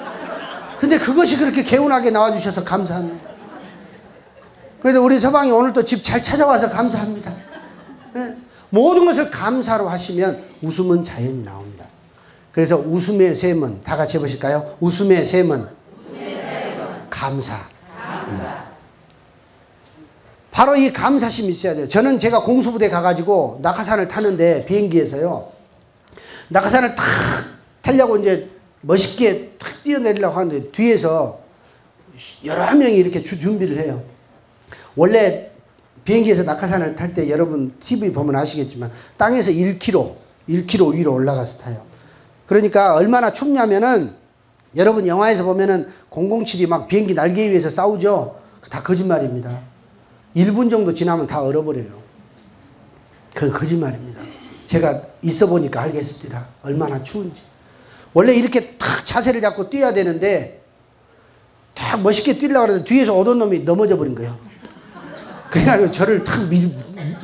근데 그것이 그렇게 개운하게 나와주셔서 감사합니다. 그래도 우리 서방이 오늘 또 집 잘 찾아와서 감사합니다. 네. 모든 것을 감사로 하시면 웃음은 자연히 나옵니다. 그래서 웃음의 셈은 다 같이 해보실까요? 웃음의 셈은 감사. 바로 이 감사심이 있어야 돼요. 저는 제가 공수부대 가가지고 낙하산을 타는데 비행기에서요. 낙하산을 탁 타려고 이제 멋있게 탁 뛰어내리려고 하는데 뒤에서 여러 명이 이렇게 준비를 해요. 원래 비행기에서 낙하산을 탈 때 여러분 TV 보면 아시겠지만 땅에서 1km 위로 올라가서 타요. 그러니까 얼마나 춥냐면은 여러분 영화에서 보면은 007이 막 비행기 날개 위에서 싸우죠. 다 거짓말입니다. 1분 정도 지나면 다 얼어버려요. 그건 거짓말입니다. 제가 있어 보니까 알겠습니다. 얼마나 추운지. 원래 이렇게 탁 자세를 잡고 뛰어야 되는데 딱 멋있게 뛰려고 하는데 뒤에서 오던 놈이 넘어져 버린 거예요. 그래가지고 저를 탁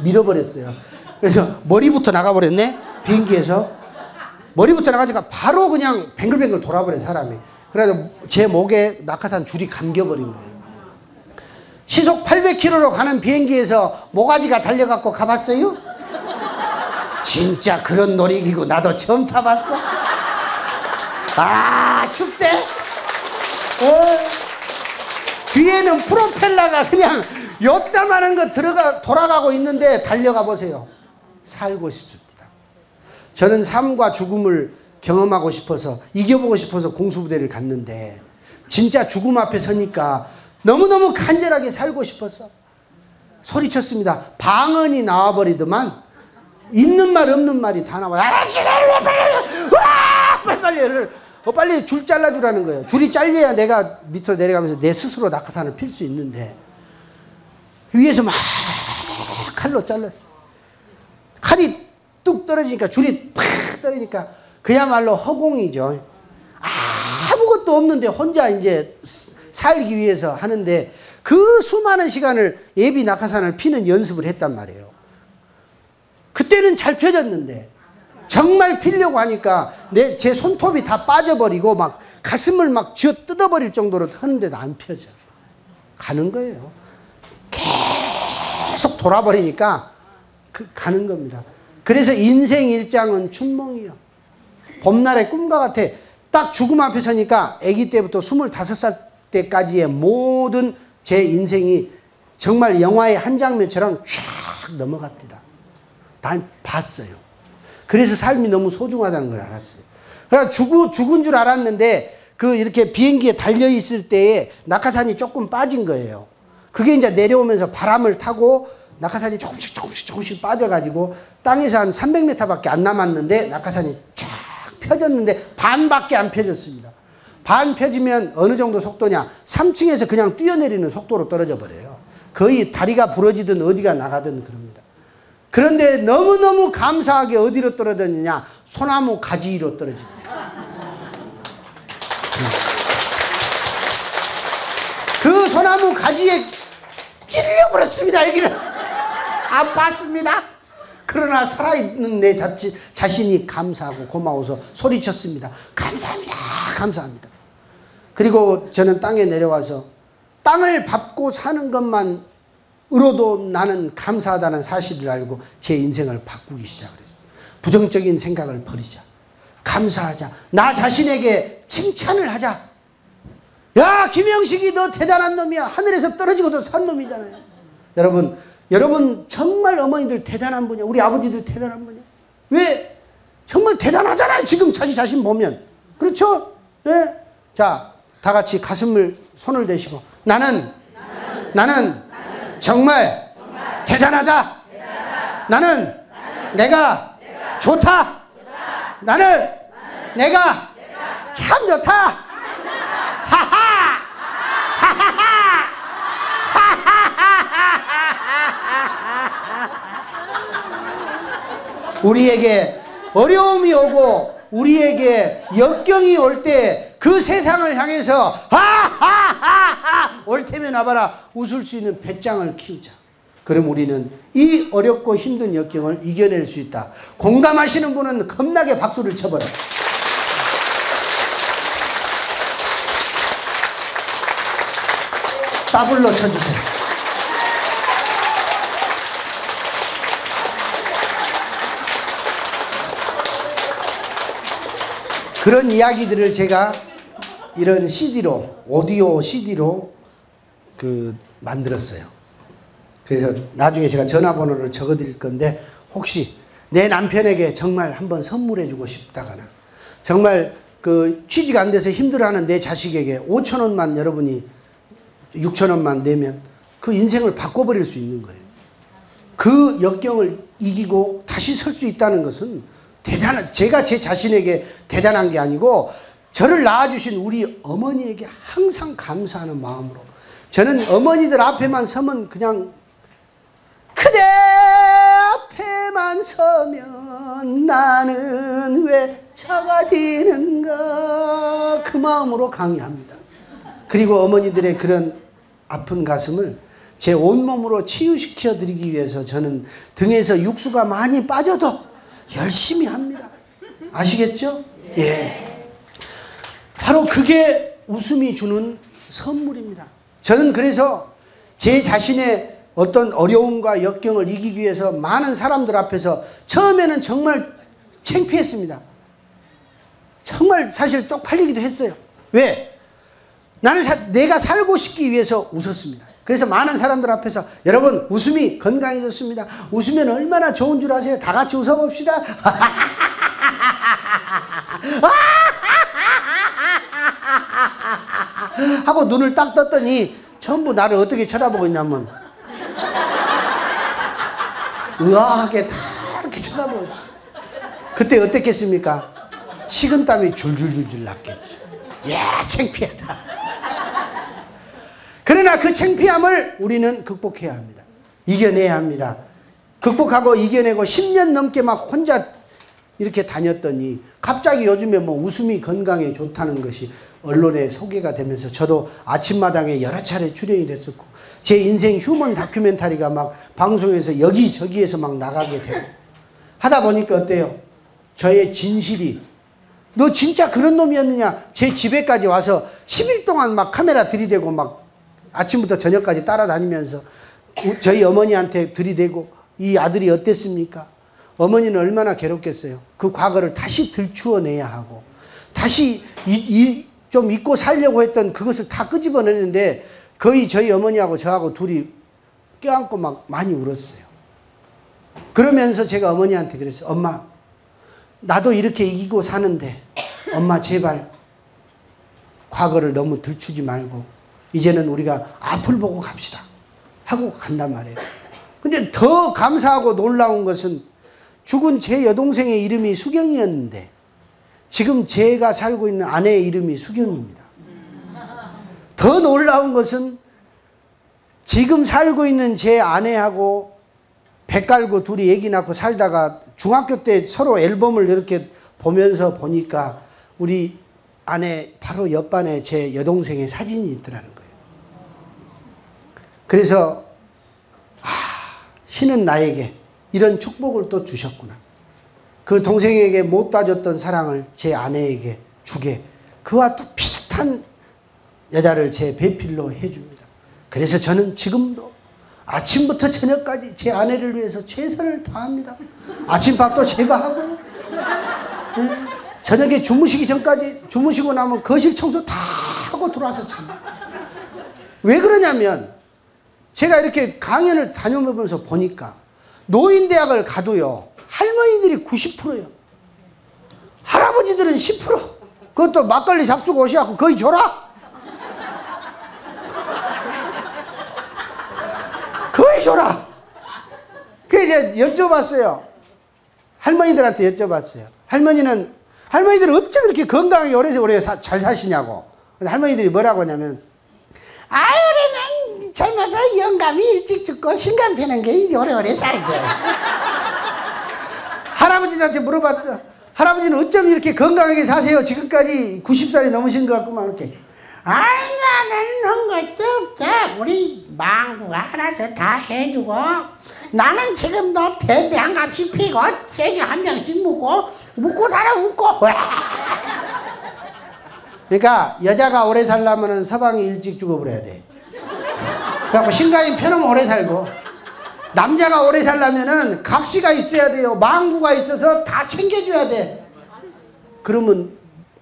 밀어버렸어요. 그래서 머리부터 나가버렸네. 비행기에서 머리부터 나가니까 바로 그냥 뱅글뱅글 돌아버린 사람이. 그래서 제 목에 낙하산 줄이 감겨버린 거예요. 시속 800km로 가는 비행기에서 모가지가 달려갖고 가봤어요? 진짜 그런 놀이기구 나도 처음 타봤어. 아 춥대. 뒤에는 프로펠러가 그냥 요따만한 거 돌아가고 있는데 달려가 보세요. 살고 싶습니다. 저는 삶과 죽음을 경험하고 싶어서 이겨보고 싶어서 공수부대를 갔는데 진짜 죽음 앞에 서니까 너무너무 간절하게 살고 싶었어. 소리쳤습니다. 방언이 나와버리더만 있는 말 없는 말이 다 나와요. 빨리 줄 잘라주라는 거예요. 줄이 잘려야 내가 밑으로 내려가면서 내 스스로 낙하산을 필 수 있는데 위에서 막 칼로 잘랐어요. 칼이 뚝 떨어지니까 줄이 팍 떨어지니까 그야말로 허공이죠. 아무것도 없는데 혼자 이제 살기 위해서 하는데 그 수많은 시간을 예비 낙하산을 피는 연습을 했단 말이에요. 그때는 잘 펴졌는데 정말 피려고 하니까 제 손톱이 다 빠져버리고 막 가슴을 막 쥐어 뜯어버릴 정도로 하는데도 안 펴져. 가는 거예요. 계속 돌아버리니까 가는 겁니다. 그래서 인생 일장은 춘몽이요. 봄날의 꿈과 같아. 딱 죽음 앞에 서니까 아기 때부터 25살 때까지의 모든 제 인생이 정말 영화의 한 장면처럼 쫙 넘어갔더라. 난 봤어요. 그래서 삶이 너무 소중하다는 걸 알았어요. 그래서 죽은 줄 알았는데 이렇게 비행기에 달려있을 때에 낙하산이 조금 빠진 거예요. 그게 이제 내려오면서 바람을 타고 낙하산이 조금씩 빠져가지고 땅에서 한 300m밖에 안 남았는데 낙하산이 쫙 펴졌는데 반밖에 안 펴졌습니다. 반 펴지면 어느 정도 속도냐? 3층에서 그냥 뛰어내리는 속도로 떨어져 버려요. 거의 다리가 부러지든 어디가 나가든 그럽니다. 그런데 너무너무 감사하게 어디로 떨어졌느냐? 소나무 가지 위로 떨어집니다. 그 소나무 가지에 찔려버렸습니다. 여기를. 아팠습니다. 그러나 살아있는 내 자신이 감사하고 고마워서 소리쳤습니다. 감사합니다. 감사합니다. 그리고 저는 땅에 내려와서 땅을 밟고 사는 것만으로도 나는 감사하다는 사실을 알고 제 인생을 바꾸기 시작했어요. 부정적인 생각을 버리자. 감사하자. 나 자신에게 칭찬을 하자. 야, 김영식이 너 대단한 놈이야. 하늘에서 떨어지고도 산 놈이잖아요. 여러분 정말 어머니들 대단한 분이야. 우리 아버지들 대단한 분이야. 왜? 정말 대단하잖아요. 지금 자기 자신 보면. 그렇죠? 네? 자, 다 같이 가슴을 손을 대시고 나는 정말 대단하다. 나는 내가 좋다. 나는 내가 참 좋다. 하하! 하하하! 우리에게 어려움이 오고 우리에게 역경이 올 때 그 세상을 향해서 하하하하 올 테면 와봐라 웃을 수 있는 배짱을 키우자. 그럼 우리는 이 어렵고 힘든 역경을 이겨낼 수 있다. 공감하시는 분은 겁나게 박수를 쳐버려. 더블로 쳐주세요. 그런 이야기들을 제가 이런 CD로, 오디오 CD로 만들었어요. 그래서 나중에 제가 전화번호를 적어 드릴 건데 혹시 내 남편에게 정말 한번 선물해 주고 싶다거나 정말 취직 안 돼서 힘들어하는 내 자식에게 5,000원만 여러분이 6,000원만 내면 그 인생을 바꿔버릴 수 있는 거예요. 그 역경을 이기고 다시 설 수 있다는 것은 제가 제 자신에게 대단한 게 아니고 저를 낳아주신 우리 어머니에게 항상 감사하는 마음으로 저는 어머니들 앞에만 서면 그냥 그대 앞에만 서면 나는 왜 작아지는가 그 마음으로 강의합니다. 그리고 어머니들의 그런 아픈 가슴을 제 온몸으로 치유시켜 드리기 위해서 저는 등에서 육수가 많이 빠져도 열심히 합니다. 아시겠죠? 예. 바로 그게 웃음이 주는 선물입니다. 저는 그래서 제 자신의 어떤 어려움과 역경을 이기기 위해서 많은 사람들 앞에서 처음에는 정말 창피했습니다. 정말 사실 쪽팔리기도 했어요. 왜? 나는 내가 살고 싶기 위해서 웃었습니다. 그래서 많은 사람들 앞에서 여러분 웃음이 건강해졌습니다. 웃으면 얼마나 좋은 줄 아세요? 다 같이 웃어봅시다. 하고 눈을 딱 떴더니 전부 나를 어떻게 쳐다보고 있냐면 의아하게 다 이렇게 쳐다보죠. 그때 어땠겠습니까? 식은땀이 줄줄줄줄 났겠죠. 야, 창피하다. 그러나 그 창피함을 우리는 극복해야 합니다. 이겨내야 합니다. 극복하고 이겨내고 10년 넘게 막 혼자 이렇게 다녔더니 갑자기 요즘에 뭐 웃음이 건강에 좋다는 것이 언론에 소개가 되면서 저도 아침마당에 여러 차례 출연이 됐었고 제 인생 휴먼 다큐멘터리가 막 방송에서 여기저기에서 막 나가게 되고 하다 보니까 어때요? 저의 진실이 너 진짜 그런 놈이었느냐? 제 집에까지 와서 10일 동안 막 카메라 들이대고 막 아침부터 저녁까지 따라다니면서 저희 어머니한테 들이대고 이 아들이 어땠습니까? 어머니는 얼마나 괴롭겠어요. 그 과거를 다시 들추어내야 하고 다시 좀 잊고 살려고 했던 그것을 다 끄집어내는데 거의 저희 어머니하고 저하고 둘이 껴안고 막 많이 울었어요. 그러면서 제가 어머니한테 그랬어요. 엄마, 나도 이렇게 이기고 사는데 엄마 제발 과거를 너무 들추지 말고 이제는 우리가 앞을 보고 갑시다 하고 간단 말이에요. 근데 더 감사하고 놀라운 것은 죽은 제 여동생의 이름이 수경이었는데 지금 제가 살고 있는 아내의 이름이 수경입니다. 더 놀라운 것은 지금 살고 있는 제 아내하고 배 깔고 둘이 애기 낳고 살다가 중학교 때 서로 앨범을 이렇게 보면서 보니까 우리 아내 바로 옆반에 제 여동생의 사진이 있더라는 거예요. 그래서 신은 나에게 이런 축복을 또 주셨구나. 그 동생에게 못 따줬던 사랑을 제 아내에게 주게 그와 또 비슷한 여자를 제 배필로 해줍니다. 그래서 저는 지금도 아침부터 저녁까지 제 아내를 위해서 최선을 다합니다. 아침밥도 제가 하고요. 네. 저녁에 주무시기 전까지 주무시고 나면 거실 청소 다 하고 들어와서 잡니다. 왜 그러냐면 제가 이렇게 강연을 다녀보면서 보니까 노인대학을 가도요 할머니들이 90%예요. 할아버지들은 10%. 그것도 막걸리 잡수고 오셔갖고 거의 줘라. 거의 줘라. 그래서 이제 여쭤봤어요. 할머니들한테 여쭤봤어요. 할머니들은 어쩜 이렇게 건강하게 오래 잘 사시냐고. 근데 할머니들이 뭐라고 하냐면 우리는 젊어서 영감이 일찍 죽고 신감 피는 게 오래오래 살게. 할아버지한테 물어봤죠. 할아버지는 어쩜 이렇게 건강하게 사세요? 지금까지 90살이 넘으신 것 같구만 이렇게. 나는 한 것도 없죠. 우리 망구가 알아서 다 해주고 나는 지금도 대배 한 값씩 피고 세주 한 병씩 묵고 살아 웃고. 그러니까 여자가 오래 살려면 서방이 일찍 죽어버려야 돼. 그래갖고 신가인 편하면 오래 살고 남자가 오래 살려면은 각시가 있어야 돼요. 망구가 있어서 다 챙겨줘야 돼. 그러면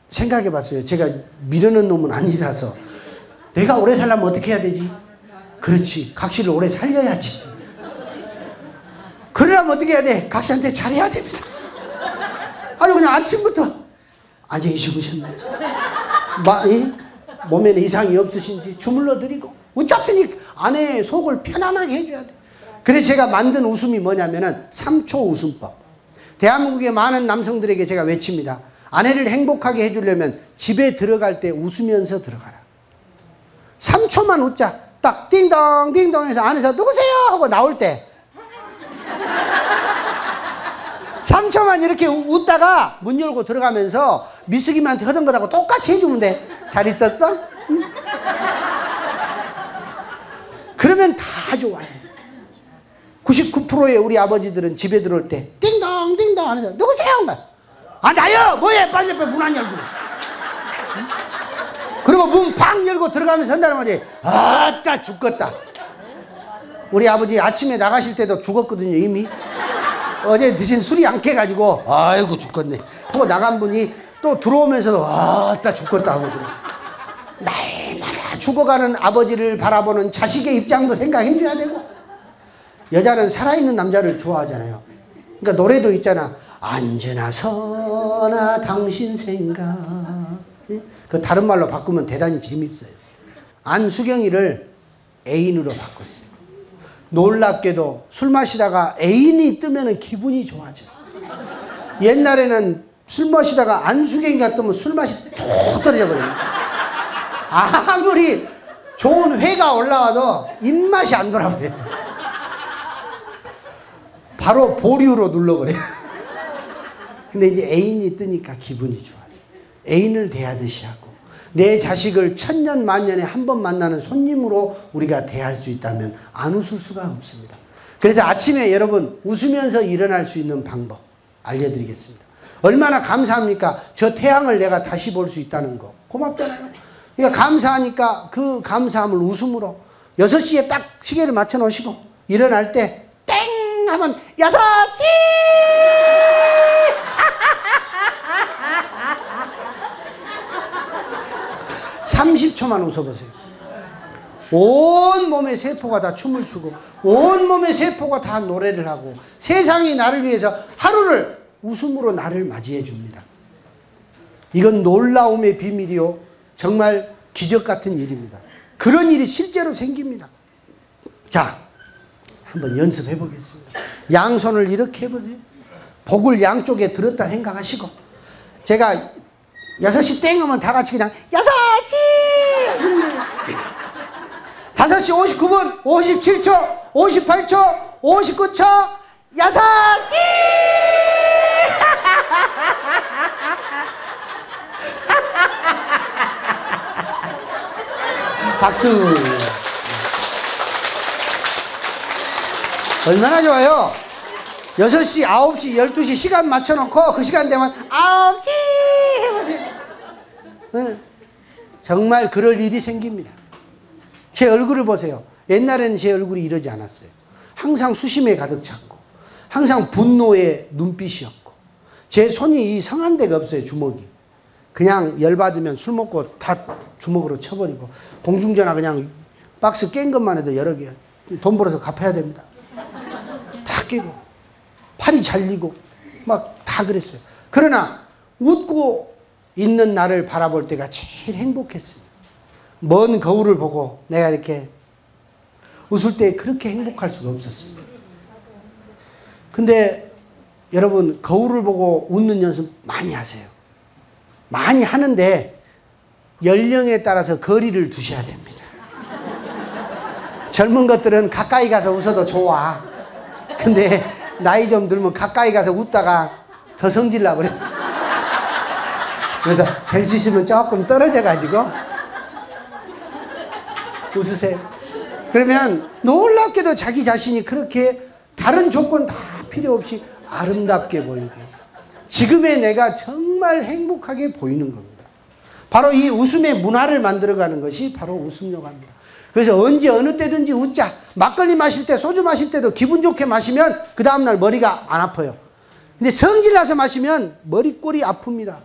생각해 봤어요. 제가 미루는 놈은 아니라서 내가 오래 살려면 어떻게 해야 되지? 그렇지. 각시를 오래 살려야지. 그러려면 어떻게 해야 돼? 각시한테 잘해야 됩니다. 아주 그냥 아침부터 안녕히 주무셨나요? 몸에는 이상이 없으신지 주물러 드리고 어차피 아내의 속을 편안하게 해줘야 돼. 그래서 제가 만든 웃음이 뭐냐면은 3초 웃음법. 대한민국의 많은 남성들에게 제가 외칩니다. 아내를 행복하게 해주려면 집에 들어갈 때 웃으면서 들어가라. 3초만 웃자. 딱 띵동 띵동 해서 안에서 누구세요? 하고 나올 때 3초만 이렇게 웃다가 문 열고 들어가면서 미숙이한테 하던 거하고 똑같이 해주면 돼. 잘 있었어? 응? 그러면 다 좋아요. 99%의 우리 아버지들은 집에 들어올 때 띵동 띵동 하면서 누구세요? 나요! 뭐해? 빨리 문 안 열고. 응? 그리고 문 팍 열고 들어가면서 한다는 말이 아따 죽겠다. 우리 아버지 아침에 나가실 때도 죽었거든요 이미. 어제 드신 술이 안 깨가지고 아이고 죽겠네. 또 나간 분이 또 들어오면서도 아따 죽겠다 하고 날마다 죽어가는 아버지를 바라보는 자식의 입장도 생각해줘야 되고 여자는 살아있는 남자를 좋아하잖아요. 그러니까 노래도 있잖아. 언제나 서나 당신 생각. 그 다른 말로 바꾸면 대단히 재밌어요. 안수경이를 애인으로 바꿨어요. 놀랍게도 술 마시다가 애인이 뜨면 기분이 좋아져. 옛날에는 술 마시다가 안수갱이가 뜨면 술 맛이 툭 떨어져 버립니다. 아무리 좋은 회가 올라와도 입맛이 안 돌아버려요. 바로 보류로 눌러버려요. 근데 이제 애인이 뜨니까 기분이 좋아요. 애인을 대하듯이 하고, 내 자식을 천년 만년에 한 번 만나는 손님으로 우리가 대할 수 있다면 안 웃을 수가 없습니다. 그래서 아침에 여러분 웃으면서 일어날 수 있는 방법 알려드리겠습니다. 얼마나 감사합니까? 저 태양을 내가 다시 볼 수 있다는 거. 고맙잖아요. 그러니까 감사하니까 그 감사함을 웃음으로 6시에 딱 시계를 맞춰 놓으시고 일어날 때 땡 하면 6시! 30초만 웃어보세요. 온 몸의 세포가 다 춤을 추고 온 몸의 세포가 다 노래를 하고 세상이 나를 위해서 하루를 웃음으로 나를 맞이해 줍니다. 이건 놀라움의 비밀이요, 정말 기적 같은 일입니다. 그런 일이 실제로 생깁니다. 자, 한번 연습해 보겠습니다. 양손을 이렇게 해보세요. 복을 양쪽에 들었다 생각하시고, 제가 6시 땡 하면 다 같이 그냥 6시 하시는 거예요. 5시 59분 57초 58초 59초 6시! 박수. 얼마나 좋아요. 6시, 9시, 12시 시간 맞춰놓고 그 시간 되면 9시 해보세요. 네. 정말 그럴 일이 생깁니다. 제 얼굴을 보세요. 옛날에는 제 얼굴이 이러지 않았어요. 항상 수심에 가득 찼고 항상 분노의 눈빛이었고, 제 손이 성한 데가 없어요. 주먹이 그냥 열받으면 술 먹고 다 주먹으로 쳐버리고, 공중전화 그냥 박스 깬 것만 해도 여러 개 돈 벌어서 갚아야 됩니다. 다 깨고 팔이 잘리고 막 다 그랬어요. 그러나 웃고 있는 나를 바라볼 때가 제일 행복했어요. 먼 거울을 보고 내가 이렇게 웃을 때 그렇게 행복할 수가 없었어요. 근데 여러분, 거울을 보고 웃는 연습 많이 하세요. 많이 하는데 연령에 따라서 거리를 두셔야 됩니다. 젊은 것들은 가까이 가서 웃어도 좋아. 근데 나이 좀 들면 가까이 가서 웃다가 더 성질나 버려. 그래서 될 수 있으면 조금 떨어져 가지고 웃으세요. 그러면 놀랍게도 자기 자신이 그렇게 다른 조건 다 필요 없이 아름답게 보이고 지금의 내가 정말 행복하게 보이는 겁니다. 바로 이 웃음의 문화를 만들어가는 것이 바로 웃음요가입니다. 그래서 언제 어느 때든지 웃자. 막걸리 마실 때, 소주 마실 때도 기분 좋게 마시면 그 다음날 머리가 안 아파요. 근데 성질나서 마시면 머리꼬리 아픕니다.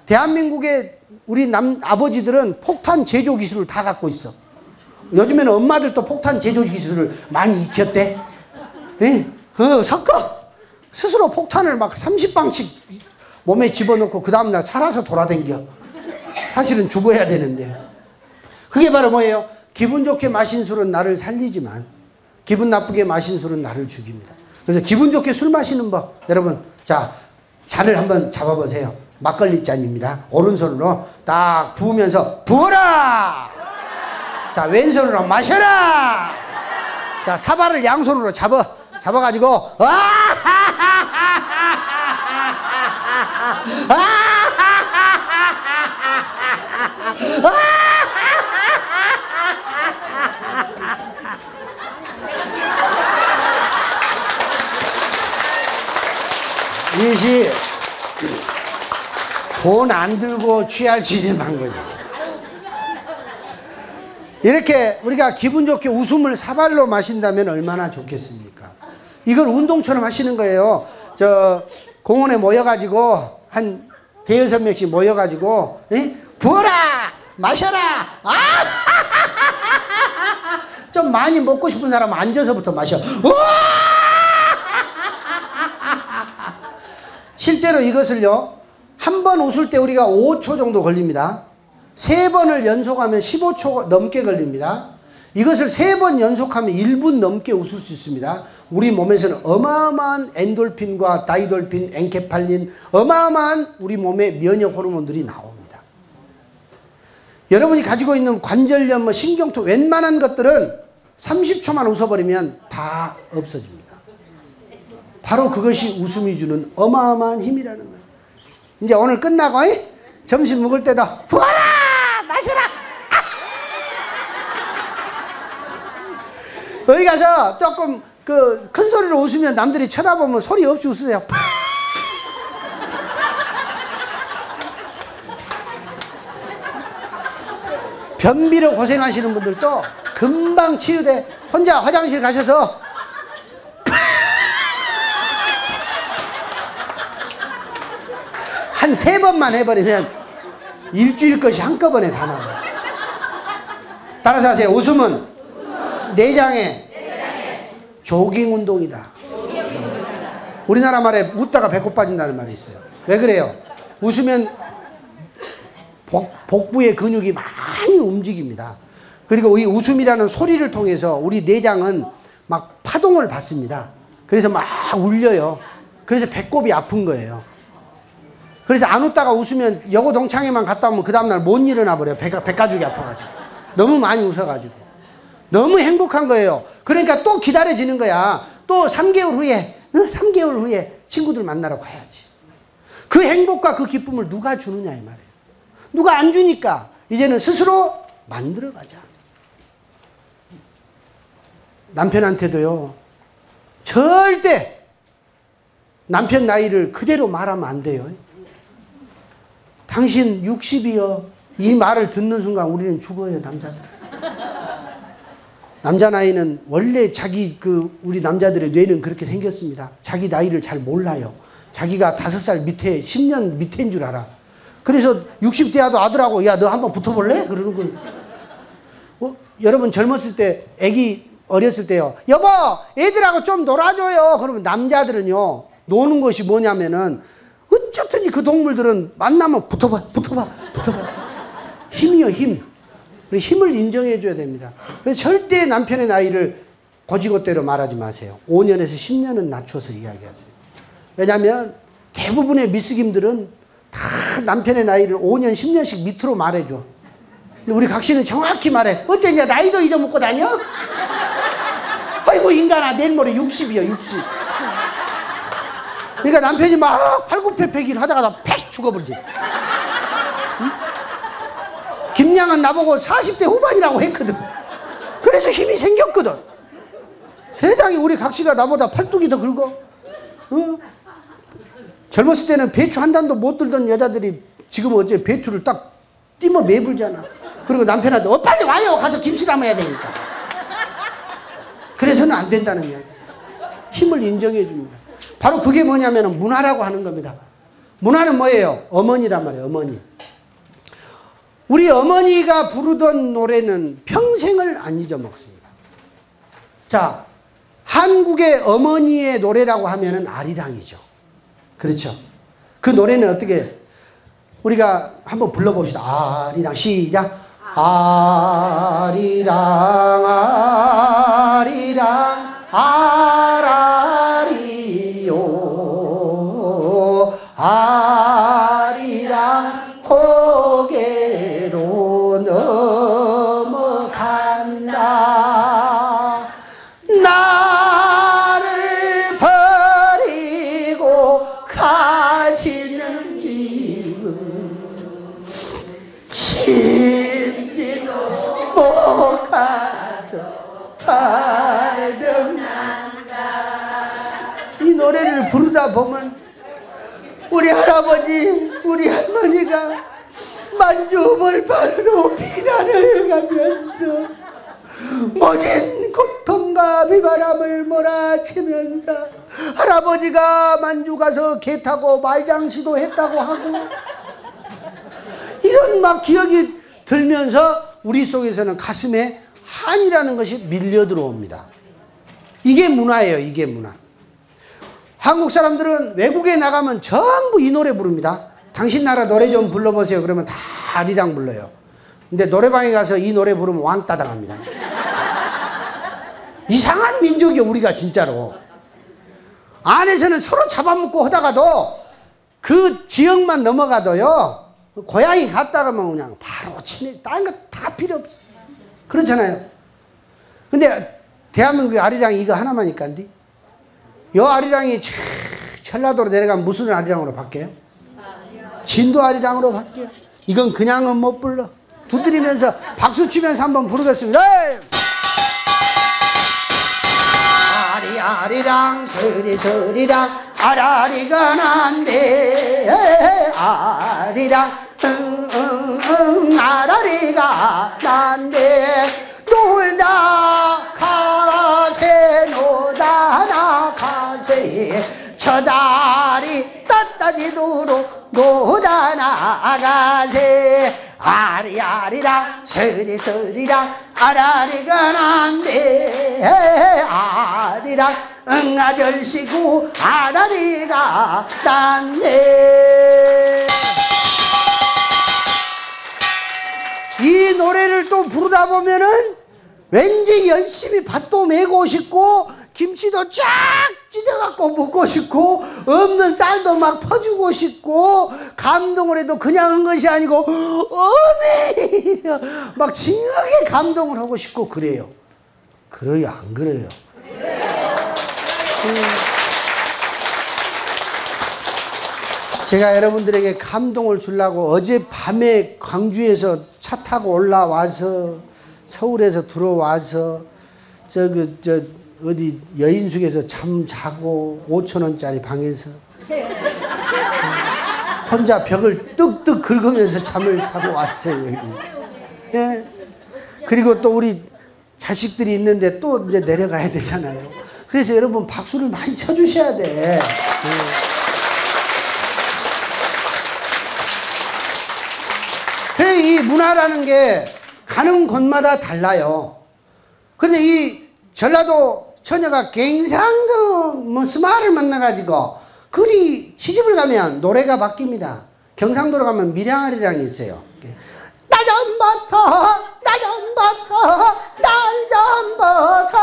대한민국의 우리 아버지들은 폭탄 제조 기술을 다 갖고 있어. 요즘에는 엄마들도 폭탄 제조 기술을 많이 익혔대. 네? 섞어. 스스로 폭탄을 막 30방씩 몸에 집어넣고 그 다음날 살아서 돌아다녀. 사실은 죽어야 되는데. 그게 바로 뭐예요? 기분 좋게 마신 술은 나를 살리지만 기분 나쁘게 마신 술은 나를 죽입니다. 그래서 기분 좋게 술 마시는 법, 여러분, 자, 잔을 한번 잡아보세요. 막걸리 잔입니다. 오른손으로 딱 부으면서 부어라! 자, 왼손으로 마셔라! 자, 사발을 양손으로 잡아가지고 이것이 돈 안 들고 취할 수 있는 방법이에요. 이렇게 우리가 기분 좋게 웃음을 사발로 마신다면 얼마나 좋겠습니까? 이걸 운동처럼 하시는 거예요. 저 공원에 모여가지고 한 대여섯 명씩 모여가지고 부어라! 마셔라! 좀 많이 먹고 싶은 사람은 앉아서부터 마셔. 실제로 이것을요, 한 번 웃을 때 우리가 5초 정도 걸립니다. 3번을 연속하면 15초 넘게 걸립니다. 이것을 3번 연속하면 1분 넘게 웃을 수 있습니다. 우리 몸에서는 어마어마한 엔돌핀과 다이돌핀, 엔케팔린, 어마어마한 우리 몸의 면역 호르몬들이 나옵니다. 여러분이 가지고 있는 관절염, 뭐 신경통, 웬만한 것들은 30초만 웃어버리면 다 없어집니다. 바로 그것이 웃음이 주는 어마어마한 힘이라는 거예요. 이제 오늘 끝나고 점심 먹을 때도 부어라! 마셔라! 여기 가서 조금 큰 소리로 웃으면 남들이 쳐다보면 소리 없이 웃으세요. 변비로 고생하시는 분들도 금방 치유돼. 혼자 화장실 가셔서 한 3번만 해버리면 일주일 것이 한꺼번에 다 나와요. 따라서 하세요. 웃음은 내장의 조깅 운동이다. 우리나라 말에 웃다가 배꼽 빠진다는 말이 있어요. 왜 그래요? 웃으면 복부의 근육이 많이 움직입니다. 그리고 이 웃음이라는 소리를 통해서 우리 내장은 막 파동을 받습니다. 그래서 막 울려요. 그래서 배꼽이 아픈 거예요. 그래서 안 웃다가 웃으면 여고 동창회만 갔다 오면 그 다음날 못 일어나 버려요. 배가죽이 아파가지고. 너무 많이 웃어가지고. 너무 행복한 거예요. 그러니까 또 기다려지는 거야. 또 3개월 후에 3개월 후에 친구들 만나러 가야지. 그 행복과 그 기쁨을 누가 주느냐 이 말이에요. 누가 안 주니까 이제는 스스로 만들어 가자. 남편한테도요, 절대 남편 나이를 그대로 말하면 안 돼요. 당신 60이요. 이 말을 듣는 순간 우리는 죽어요, 남자들. 남자 나이는 원래 우리 남자들의 뇌는 그렇게 생겼습니다. 자기 나이를 잘 몰라요. 자기가 5살 밑에, 10년 밑에인 줄 알아. 그래서 60대야도 아들하고, 야, 너 한번 붙어볼래? 그러는 거예요. 여러분 젊었을 때, 애기 어렸을 때요. 여보, 애들하고 좀 놀아줘요. 그러면 남자들은요, 노는 것이 뭐냐면은, 어쨌든지 그 동물들은 만나면 붙어봐. 힘이요, 힘. 힘을 인정해줘야 됩니다. 그래서 절대 남편의 나이를 고지고대로 말하지 마세요. 5년에서 10년은 낮춰서 이야기하세요. 왜냐하면 대부분의 미스김들은 다 남편의 나이를 5년, 10년씩 밑으로 말해줘. 근데 우리 각시는 정확히 말해. 어째 이제 나이도 잊어먹고 다녀? 아이고 인간아, 내일 모레 60이야, 60. 그러니까 남편이 막 팔굽혀펴기를 하다가 팩 죽어버리지. 응? 김양은 나보고 40대 후반이라고 했거든. 그래서 힘이 생겼거든. 세상에 우리 각시가 나보다 팔뚝이 더 굵어. 응? 젊었을 때는 배추 한 단도 못 들던 여자들이 지금 어째 배추를 딱 띠며 매불잖아. 그리고 남편한테 빨리 와요. 가서 김치 담아야 되니까. 그래서는 안 된다는 이야기. 힘을 인정해 줍니다. 바로 그게 뭐냐면 문화라고 하는 겁니다. 문화는 뭐예요? 어머니란 말이에요. 어머니. 우리 어머니가 부르던 노래는 평생을 안 잊어먹습니다. 자, 한국의 어머니의 노래라고 하면은 아리랑이죠. 그렇죠. 그 노래는 어떻게, 우리가 한번 불러봅시다. 아리랑, 시작. 아리랑, 아리랑, 아라리요. 아리랑, 고개로 넘어간다. 나를 버리고 가시는 님은 신디도 못 가서 발병난다. 이 노래를 부르다 보면 우리 할아버지, 우리 할머니가 만주벌판으로 피난을 가면서 모진 고통과 비바람을 몰아치면서 할아버지가 만주 가서 개 타고 말장시도 했다고 하고, 이런 막 기억이 들면서 우리 속에서는 가슴에 한이라는 것이 밀려 들어옵니다. 이게 문화예요. 이게 문화. 한국 사람들은 외국에 나가면 전부 이 노래 부릅니다. 당신 나라 노래 좀 불러보세요. 그러면 다 아리랑 불러요. 근데 노래방에 가서 이 노래 부르면 왕따 당합니다. 이상한 민족이요, 우리가 진짜로. 안에서는 서로 잡아먹고 하다가도 그 지역만 넘어가도요, 고양이 갔다 가면 그냥 바로 친해. 다른 거 다 필요 없어. 그렇잖아요. 근데 대한민국의 아리랑이 이거 하나만 있간디? 요 아리랑이 전라도로 내려가면 무슨 아리랑으로 바뀌어요? 진도 아리랑으로 바뀌어요. 이건 그냥은 못 불러. 두드리면서 박수 치면서 한번 부르겠습니다. 아리아리랑 서리서리랑 아라리가 난데 아리랑 아라리가 난데 놀다 가세 놀다 나가세 저 다리 따따지도록 놀다 나가세 아리아리랑 서리서리랑 아라리가 난데 아리랑 아절씨고 아라리가 난데. 이 노래를 또 부르다 보면은 왠지 열심히 밭도 메고 싶고 김치도 쫙 찢어갖고 먹고 싶고 없는 쌀도 막 퍼주고 싶고 감동을 해도 그냥 한 것이 아니고 어메 막 징하게 감동을 하고 싶고 그래요. 그래요, 안 그래요? 제가 여러분들에게 감동을 주려고 어젯밤에 광주에서 차 타고 올라와서 서울에서 들어와서 어디 여인숙에서 잠 자고 5,000원짜리 방에서 혼자 벽을 뚝뚝 긁으면서 잠을 자고 왔어요, 여기. 예? 그리고 또 우리 자식들이 있는데 또 이제 내려가야 되잖아요. 그래서 여러분 박수를 많이 쳐주셔야 돼. 이 문화라는 게 가는 곳마다 달라요. 근데 이 전라도 처녀가 갱상도 뭐 스마를 만나가지고 그리 시집을 가면 노래가 바뀝니다. 경상도로 가면 밀양아리랑이 있어요. 날 좀 벗어 날 좀 벗어 날 좀 벗어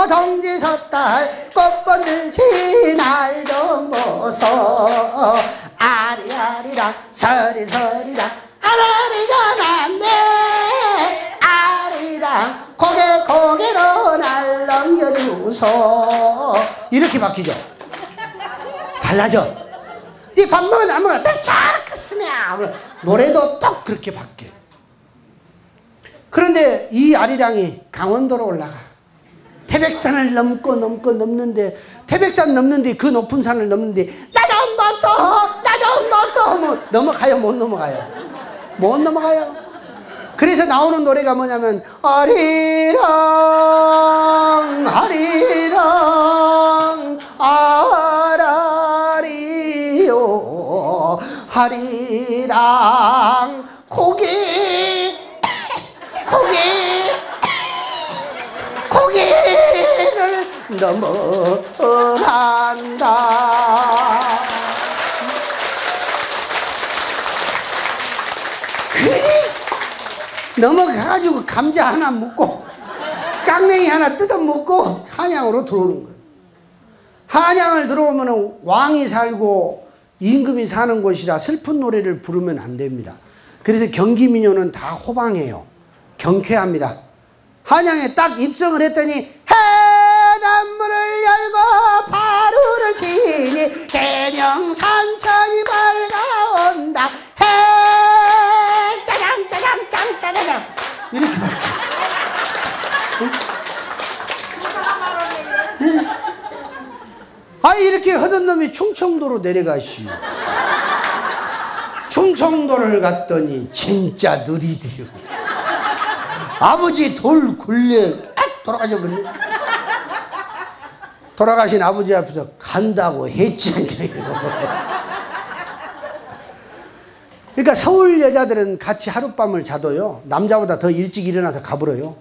동지 섣달 꽃 번듯이 날 좀 벗어 아리아리랑 서리서리랑 아라리가 난데 아리랑 고개로 날 넘겨주소. 이렇게 바뀌죠. 달라져. 이 밥 먹은 안 먹은 딱 잘했으면 노래도 딱 그렇게 바뀌어. 그런데 이 아리랑이 강원도로 올라가. 태백산을 넘는데 태백산 넘는데 그 높은 산을 넘는데 나 좀 벗어 나 좀 벗어 뭐 넘어가요? 못 넘어가요? 못 넘어가요. 그래서 나오는 노래가 뭐냐면 아리랑 아리랑 아라리요 아리랑 고개를 넘어간다. 그리 넘어가가지고 감자 하나 묻고 깡냉이 하나 뜯어 먹고 한양으로 들어오는 거예요. 한양을 들어오면 왕이 살고 임금이 사는 곳이라 슬픈 노래를 부르면 안 됩니다. 그래서 경기민요는 다 호방해요. 경쾌합니다. 한양에 딱 입성을 했더니 해남문을 열고 바루를 치니 개명산천이 밝아온다. 해 짜장 짜장 짱 짜장 이렇게 말이죠. 응? 아 이렇게 하던 놈이 충청도로 내려가시오. 충청도를 갔더니 진짜 느리디요. 아버지 돌 굴려 돌아가셔 버려. 돌아가신 아버지 앞에서 간다고 했지. 그러니까 서울 여자들은 같이 하룻밤을 자도요 남자보다 더 일찍 일어나서 가버려요.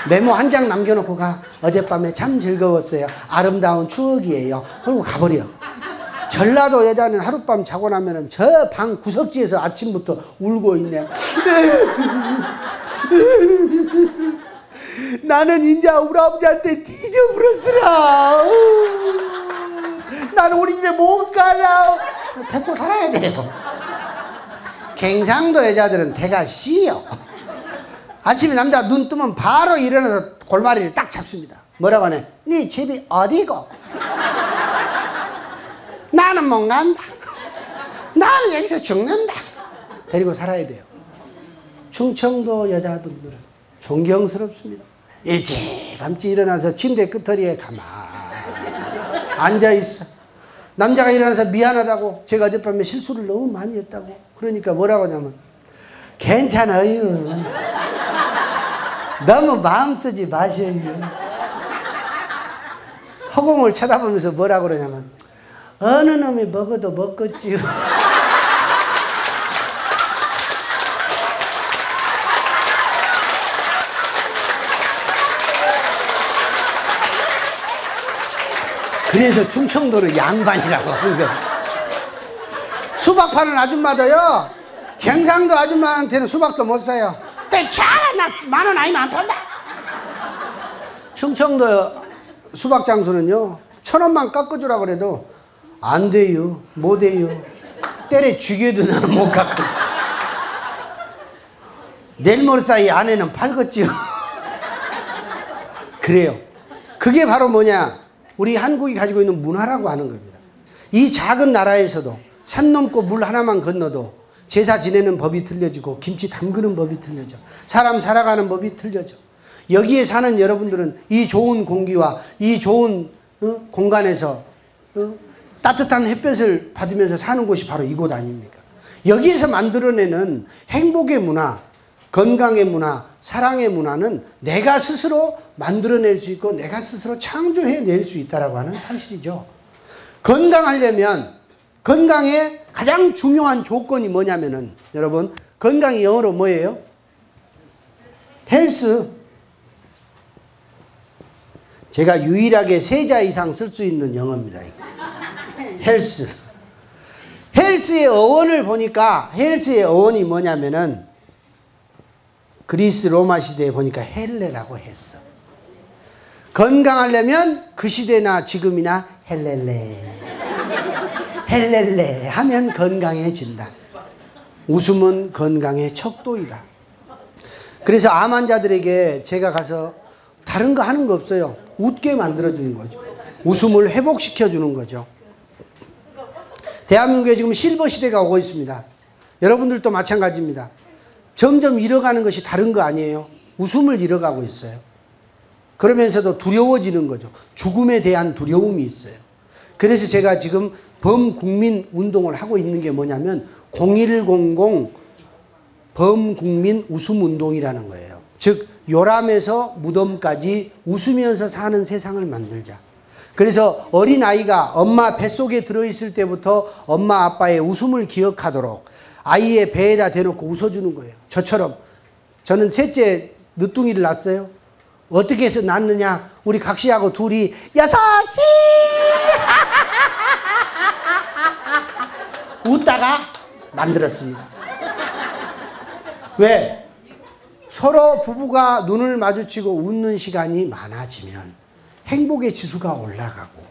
메모 한 장 남겨놓고 가. 어젯밤에 참 즐거웠어요. 아름다운 추억이에요. 그리고 가버려. 전라도 여자는 하룻밤 자고 나면은 저 방 구석지에서 아침부터 울고 있네. 나는 이제 우리 아버지한테 뒤져버렸으라. 나는 우리 집에 못 가라. 데리고 살아야 돼요. 경상도 여자들은 대가 씨요. 아침에 남자가 눈 뜨면 바로 일어나서 골마리를 딱 잡습니다. 뭐라고 하네? 네 집이 어디고? 나는 못 간다. 나는 여기서 죽는다. 데리고 살아야 돼요. 충청도 여자분들은 존경스럽습니다. 일찌감치 일어나서 침대 끝자리에 가만 앉아있어. 남자가 일어나서 미안하다고, 제가 어젯밤에 실수를 너무 많이 했다고. 그러니까 뭐라고 하냐면, 괜찮아요. 너무 마음 쓰지 마셔요. 허공을 쳐다보면서 뭐라고 그러냐면, 어느 놈이 먹어도 먹겠지요. 그래서 충청도를 양반이라고 하는 거예요. 수박 파는 아줌마도요, 경상도 아줌마한테는 수박도 못 사요. 괜찮아, 나 10,000원 아니면 안 판다. 충청도 수박 장수는요, 1,000원만 깎아주라 그래도 안 돼요, 못 해요. 때려 죽여도 나는 못 깎았어. 내일 모레 사이 안에는 팔겠지요. 그래요. 그게 바로 뭐냐, 우리 한국이 가지고 있는 문화라고 하는 겁니다. 이 작은 나라에서도 산 넘고 물 하나만 건너도 제사 지내는 법이 틀려지고 김치 담그는 법이 틀려져. 사람 살아가는 법이 틀려져. 여기에 사는 여러분들은 이 좋은 공기와 이 좋은 공간에서 따뜻한 햇볕을 받으면서 사는 곳이 바로 이곳 아닙니까? 여기에서 만들어내는 행복의 문화, 건강의 문화, 사랑의 문화는 내가 스스로 만들어낼 수 있고 내가 스스로 창조해낼 수 있다고 하는 사실이죠. 건강하려면, 건강의 가장 중요한 조건이 뭐냐면은, 여러분, 건강이 영어로 뭐예요? 헬스. 제가 유일하게 3자 이상 쓸 수 있는 영어입니다. 헬스. 헬스의 어원을 보니까, 헬스의 어원이 뭐냐면은 그리스 로마 시대에 보니까 헬레라고 했어. 건강하려면 그 시대나 지금이나 헬렐레 헬렐레 하면 건강해진다. 웃음은 건강의 척도이다. 그래서 암 환자들에게 제가 가서 다른 거 하는 거 없어요. 웃게 만들어주는 거죠. 웃음을 회복시켜주는 거죠. 대한민국에 지금 실버 시대가 오고 있습니다. 여러분들도 마찬가지입니다. 점점 잃어가는 것이 다른 거 아니에요. 웃음을 잃어가고 있어요. 그러면서도 두려워지는 거죠. 죽음에 대한 두려움이 있어요. 그래서 제가 지금 범국민 운동을 하고 있는 게 뭐냐면 0100 범국민 웃음 운동이라는 거예요. 즉 요람에서 무덤까지 웃으면서 사는 세상을 만들자. 그래서 어린아이가 엄마 뱃속에 들어있을 때부터 엄마 아빠의 웃음을 기억하도록 아이의 배에다 대놓고 웃어주는 거예요. 저처럼 저는 셋째 늦둥이를 낳았어요. 어떻게 해서 낳느냐, 우리 각시하고 둘이 여섯시 웃다가 만들었습니다. 왜? 서로 부부가 눈을 마주치고 웃는 시간이 많아지면 행복의 지수가 올라가고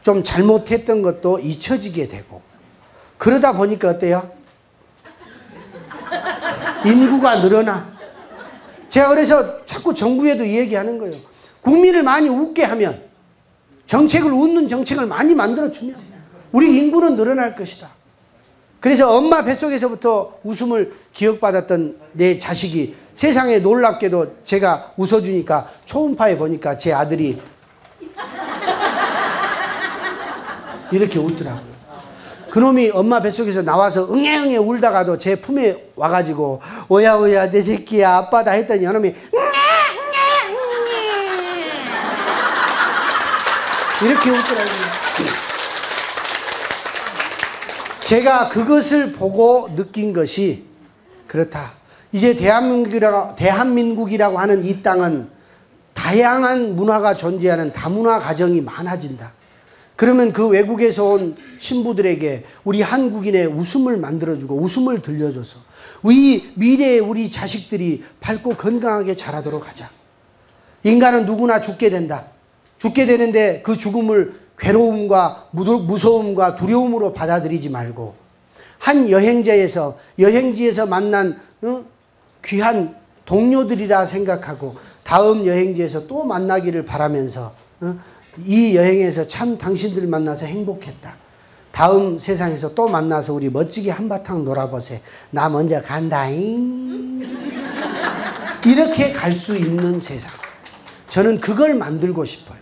좀 잘못했던 것도 잊혀지게 되고, 그러다 보니까 어때요? 인구가 늘어나. 제가 그래서 자꾸 정부에도 얘기하는 거예요. 국민을 많이 웃게 하면, 정책을 웃는 정책을 많이 만들어주면 우리 인구는 늘어날 것이다. 그래서 엄마 뱃속에서부터 웃음을 기억받았던 내 자식이 세상에 놀랍게도 제가 웃어주니까 초음파에 보니까 제 아들이 이렇게 웃더라고요. 그놈이 엄마 뱃속에서 나와서 응애응애 울다가도 제 품에 와가지고 오야 오야 내 새끼야 아빠다 했더니 그놈이 이렇게 웃더라고요. 제가 그것을 보고 느낀 것이 그렇다. 이제 대한민국이라고 하는 이 땅은 다양한 문화가 존재하는 다문화 가정이 많아진다. 그러면 그 외국에서 온 신부들에게 우리 한국인의 웃음을 만들어주고 웃음을 들려줘서 우리 미래의 우리 자식들이 밝고 건강하게 자라도록 하자. 인간은 누구나 죽게 된다. 죽게 되는데 그 죽음을 괴로움과 무서움과 두려움으로 받아들이지 말고 한 여행지에서 만난 귀한 동료들이라 생각하고 다음 여행지에서 또 만나기를 바라면서 이 여행에서 참 당신들 만나서 행복했다. 다음 세상에서 또 만나서 우리 멋지게 한바탕 놀아보세. 나 먼저 간다잉. 이렇게 갈 수 있는 세상. 저는 그걸 만들고 싶어요.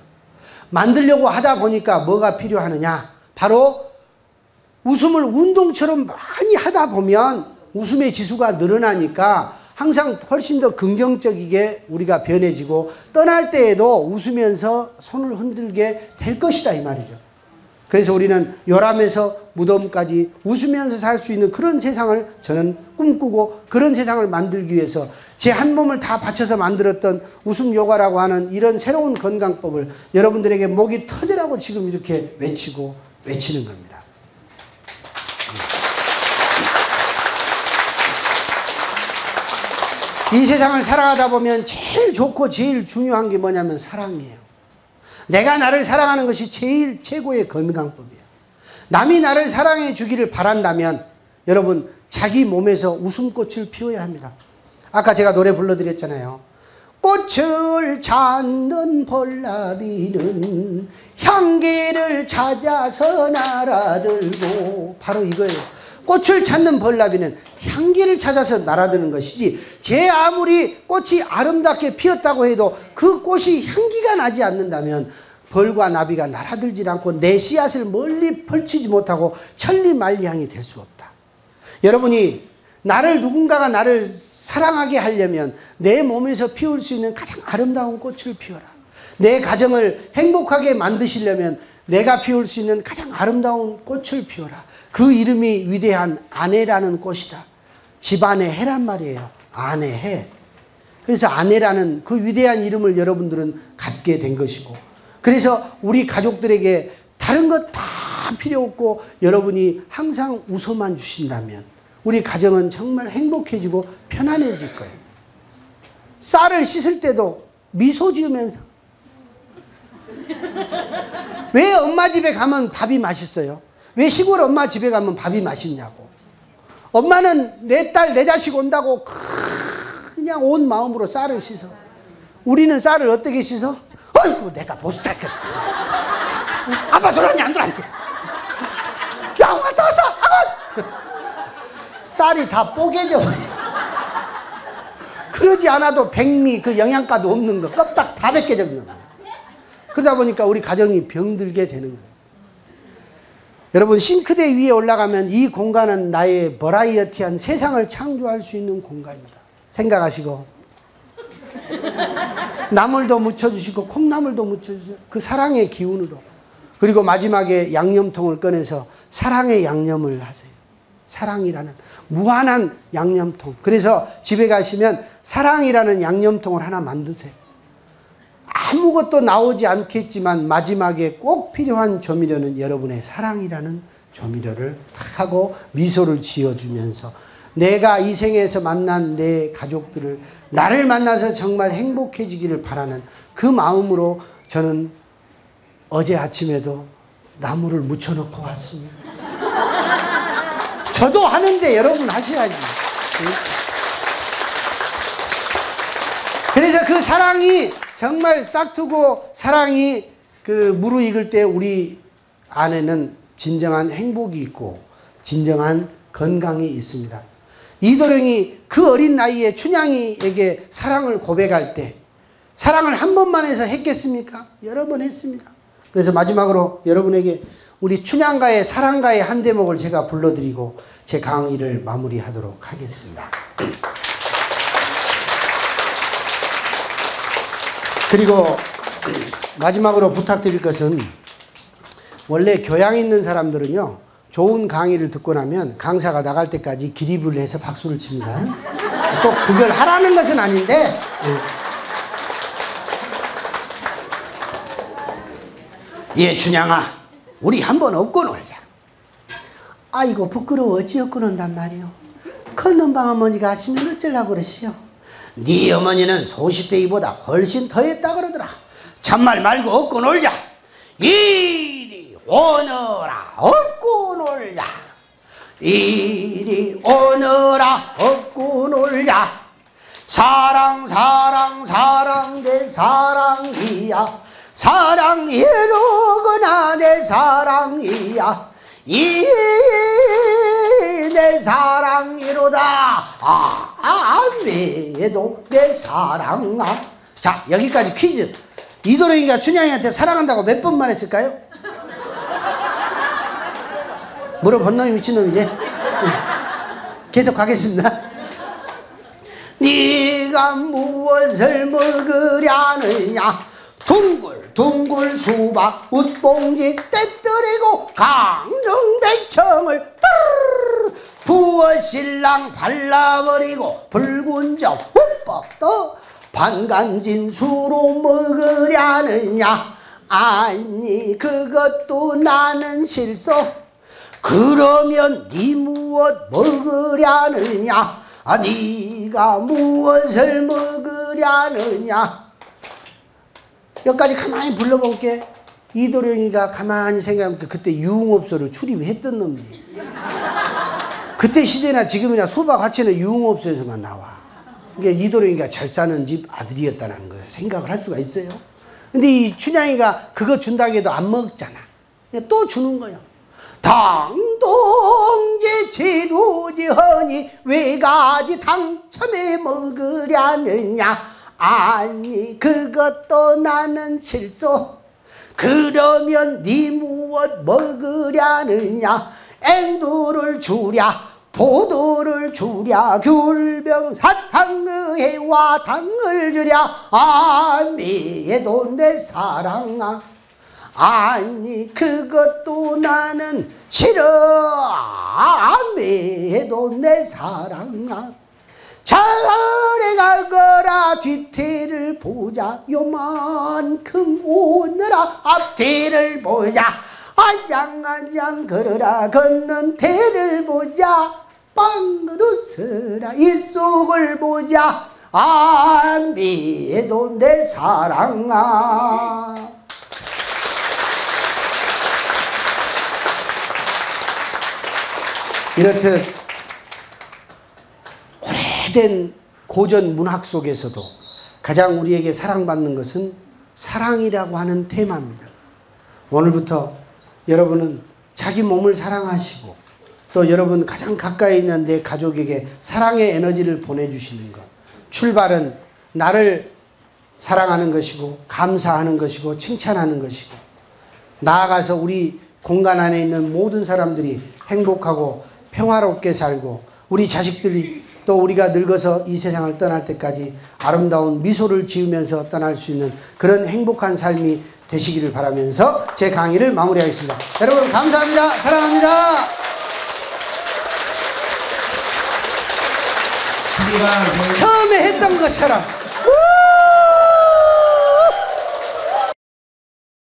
만들려고 하다 보니까 뭐가 필요하느냐? 바로 웃음을 운동처럼 많이 하다 보면 웃음의 지수가 늘어나니까 항상 훨씬 더 긍정적이게 우리가 변해지고 떠날 때에도 웃으면서 손을 흔들게 될 것이다 이 말이죠. 그래서 우리는 요람에서 무덤까지 웃으면서 살 수 있는 그런 세상을 저는 꿈꾸고 그런 세상을 만들기 위해서 제 한 몸을 다 바쳐서 만들었던 웃음 요가라고 하는 이런 새로운 건강법을 여러분들에게 목이 터지라고 지금 이렇게 외치는 겁니다. 이 세상을 살아가다 보면 제일 좋고 제일 중요한 게 뭐냐면 사랑이에요. 내가 나를 사랑하는 것이 제일 최고의 건강법이에요. 남이 나를 사랑해 주기를 바란다면 여러분 자기 몸에서 웃음꽃을 피워야 합니다. 아까 제가 노래 불러드렸잖아요. 꽃을 찾는 벌나비는 향기를 찾아서 날아들고, 바로 이거예요. 꽃을 찾는 벌나비는 향기를 찾아서 날아드는 것이지, 제 아무리 꽃이 아름답게 피었다고 해도 그 꽃이 향기가 나지 않는다면 벌과 나비가 날아들지 않고 내 씨앗을 멀리 펼치지 못하고 천리만리향이 될 수 없다. 여러분이 누군가가 나를 사랑하게 하려면 내 몸에서 피울 수 있는 가장 아름다운 꽃을 피워라. 내 가정을 행복하게 만드시려면 내가 피울 수 있는 가장 아름다운 꽃을 피워라. 그 이름이 위대한 아내라는 꽃이다. 집안의 해란 말이에요. 아내, 해. 그래서 아내라는 그 위대한 이름을 여러분들은 갖게 된 것이고, 그래서 우리 가족들에게 다른 것 다 필요 없고 여러분이 항상 웃어만 주신다면 우리 가정은 정말 행복해지고 편안해질 거예요. 쌀을 씻을 때도 미소 지으면서. 왜 엄마 집에 가면 밥이 맛있어요? 왜 시골 엄마 집에 가면 밥이 맛있냐고. 엄마는 내 딸, 내 자식 온다고 그냥 온 마음으로 쌀을 씻어. 우리는 쌀을 어떻게 씻어? 어이구, 내가 못 살겠다. 아빠 들어왔니, 안 들어왔니? 야, 왔다 왔어! 아빠! 쌀이 다 뽀개져. 그러지 않아도 백미, 그 영양가도 없는 거, 껍딱 다 벗겨져 있는 거예요. 그러다 보니까 우리 가정이 병들게 되는 거예요. 여러분, 싱크대 위에 올라가면 이 공간은 나의 버라이어티한 세상을 창조할 수 있는 공간입니다. 생각하시고 나물도 묻혀주시고 콩나물도 묻혀주세요. 그 사랑의 기운으로. 그리고 마지막에 양념통을 꺼내서 사랑의 양념을 하세요. 사랑이라는 무한한 양념통. 그래서 집에 가시면 사랑이라는 양념통을 하나 만드세요. 아무것도 나오지 않겠지만 마지막에 꼭 필요한 조미료는 여러분의 사랑이라는 조미료를 하고 미소를 지어주면서 내가 이 생에서 만난 내 가족들을 나를 만나서 정말 행복해지기를 바라는 그 마음으로 저는 어제 아침에도 나무를 묻혀놓고 왔습니다. 저도 하는데 여러분 하셔야지. 그래서 그 사랑이 정말 싹트고 사랑이 그 무르익을 때 우리 안에는 진정한 행복이 있고 진정한 건강이 있습니다. 이도령이 그 어린 나이에 춘향이에게 사랑을 고백할 때 사랑을 한 번만 해서 했겠습니까? 여러 번 했습니다. 그래서 마지막으로 여러분에게 우리 춘향가의 사랑가의 한 대목을 제가 불러드리고 제 강의를 마무리하도록 하겠습니다. 그리고 마지막으로 부탁드릴 것은, 원래 교양 있는 사람들은요 좋은 강의를 듣고 나면 강사가 나갈 때까지 기립을 해서 박수를 칩니다. 꼭 그걸 하라는 것은 아닌데, 예, 춘향아, 우리 한번 업고 놀자. 아이고 부끄러워 어찌 업고 논단 말이오. 큰 엄방 어머니가 아시면 어쩌려고 그러시오. 네 어머니는 소시대이보다 훨씬 더했다 그러더라. 참말 말고 얻고 놀자. 이리 오너라 얻고 놀자. 이리 오너라 얻고 놀자. 사랑 사랑 사랑 내 사랑이야. 사랑이로구나 내 사랑이야. 이 내 사랑이로다. 매도 내 사랑아. 자, 여기까지 퀴즈. 이도령이가 춘향이한테 사랑한다고 몇 번만 했을까요? 물어본 놈이 미친놈이지. 계속 가겠습니다. 네가 무엇을 먹으려느냐. 둥글둥글 수박 웃봉지 떼뜨리고 강릉대청을 부어 신랑 발라버리고 붉은 적 흠뻑 떠 반간진 수로 먹으려느냐. 아니 그것도 나는 실소. 그러면 네 무엇 먹으려느냐. 네가 무엇을 먹으려느냐. 여기까지 가만히 불러볼게. 이도령이가 가만히 생각해보니까 그때 유흥업소를 출입했던 놈이지. 그때 시대나 지금이나 수박 화채는 유흥업소에서만 나와. 그러니까 이도령이가 잘 사는 집 아들이었다는 걸 생각을 할 수가 있어요. 근데 이 춘향이가 그거 준다고 해도 안 먹잖아. 또 주는 거야. 당동제 지루지 허니 외가지 당첨에 먹으려느냐. 아니 그것도 나는 실소. 그러면 네 무엇 먹으려느냐. 앵두를 주랴 포도를 주랴 귤병 사탕의회와 당을 주랴. 매도 내 사랑아. 아니 그것도 나는 싫어. 매도 내 사랑아. 차라리 가거라 뒤태를 보자. 요만큼 오너라 앞뒤를 보자. 안장안장 걸어라 걷는 태를 보자. 빵 웃어라 이 속을 보자. 매도 내 사랑아. 이렇듯 오래된 고전 문학 속에서도 가장 우리에게 사랑받는 것은 사랑이라고 하는 테마입니다. 오늘부터 여러분은 자기 몸을 사랑하시고 또 여러분 가장 가까이 있는 내 가족에게 사랑의 에너지를 보내주시는 것. 출발은 나를 사랑하는 것이고 감사하는 것이고 칭찬하는 것이고 나아가서 우리 공간 안에 있는 모든 사람들이 행복하고 평화롭게 살고 우리 자식들이 또 우리가 늙어서 이 세상을 떠날 때까지 아름다운 미소를 지으면서 떠날 수 있는 그런 행복한 삶이 되시기를 바라면서 제 강의를 마무리하겠습니다. 여러분 감사합니다. 사랑합니다. 처음에 했던 것처럼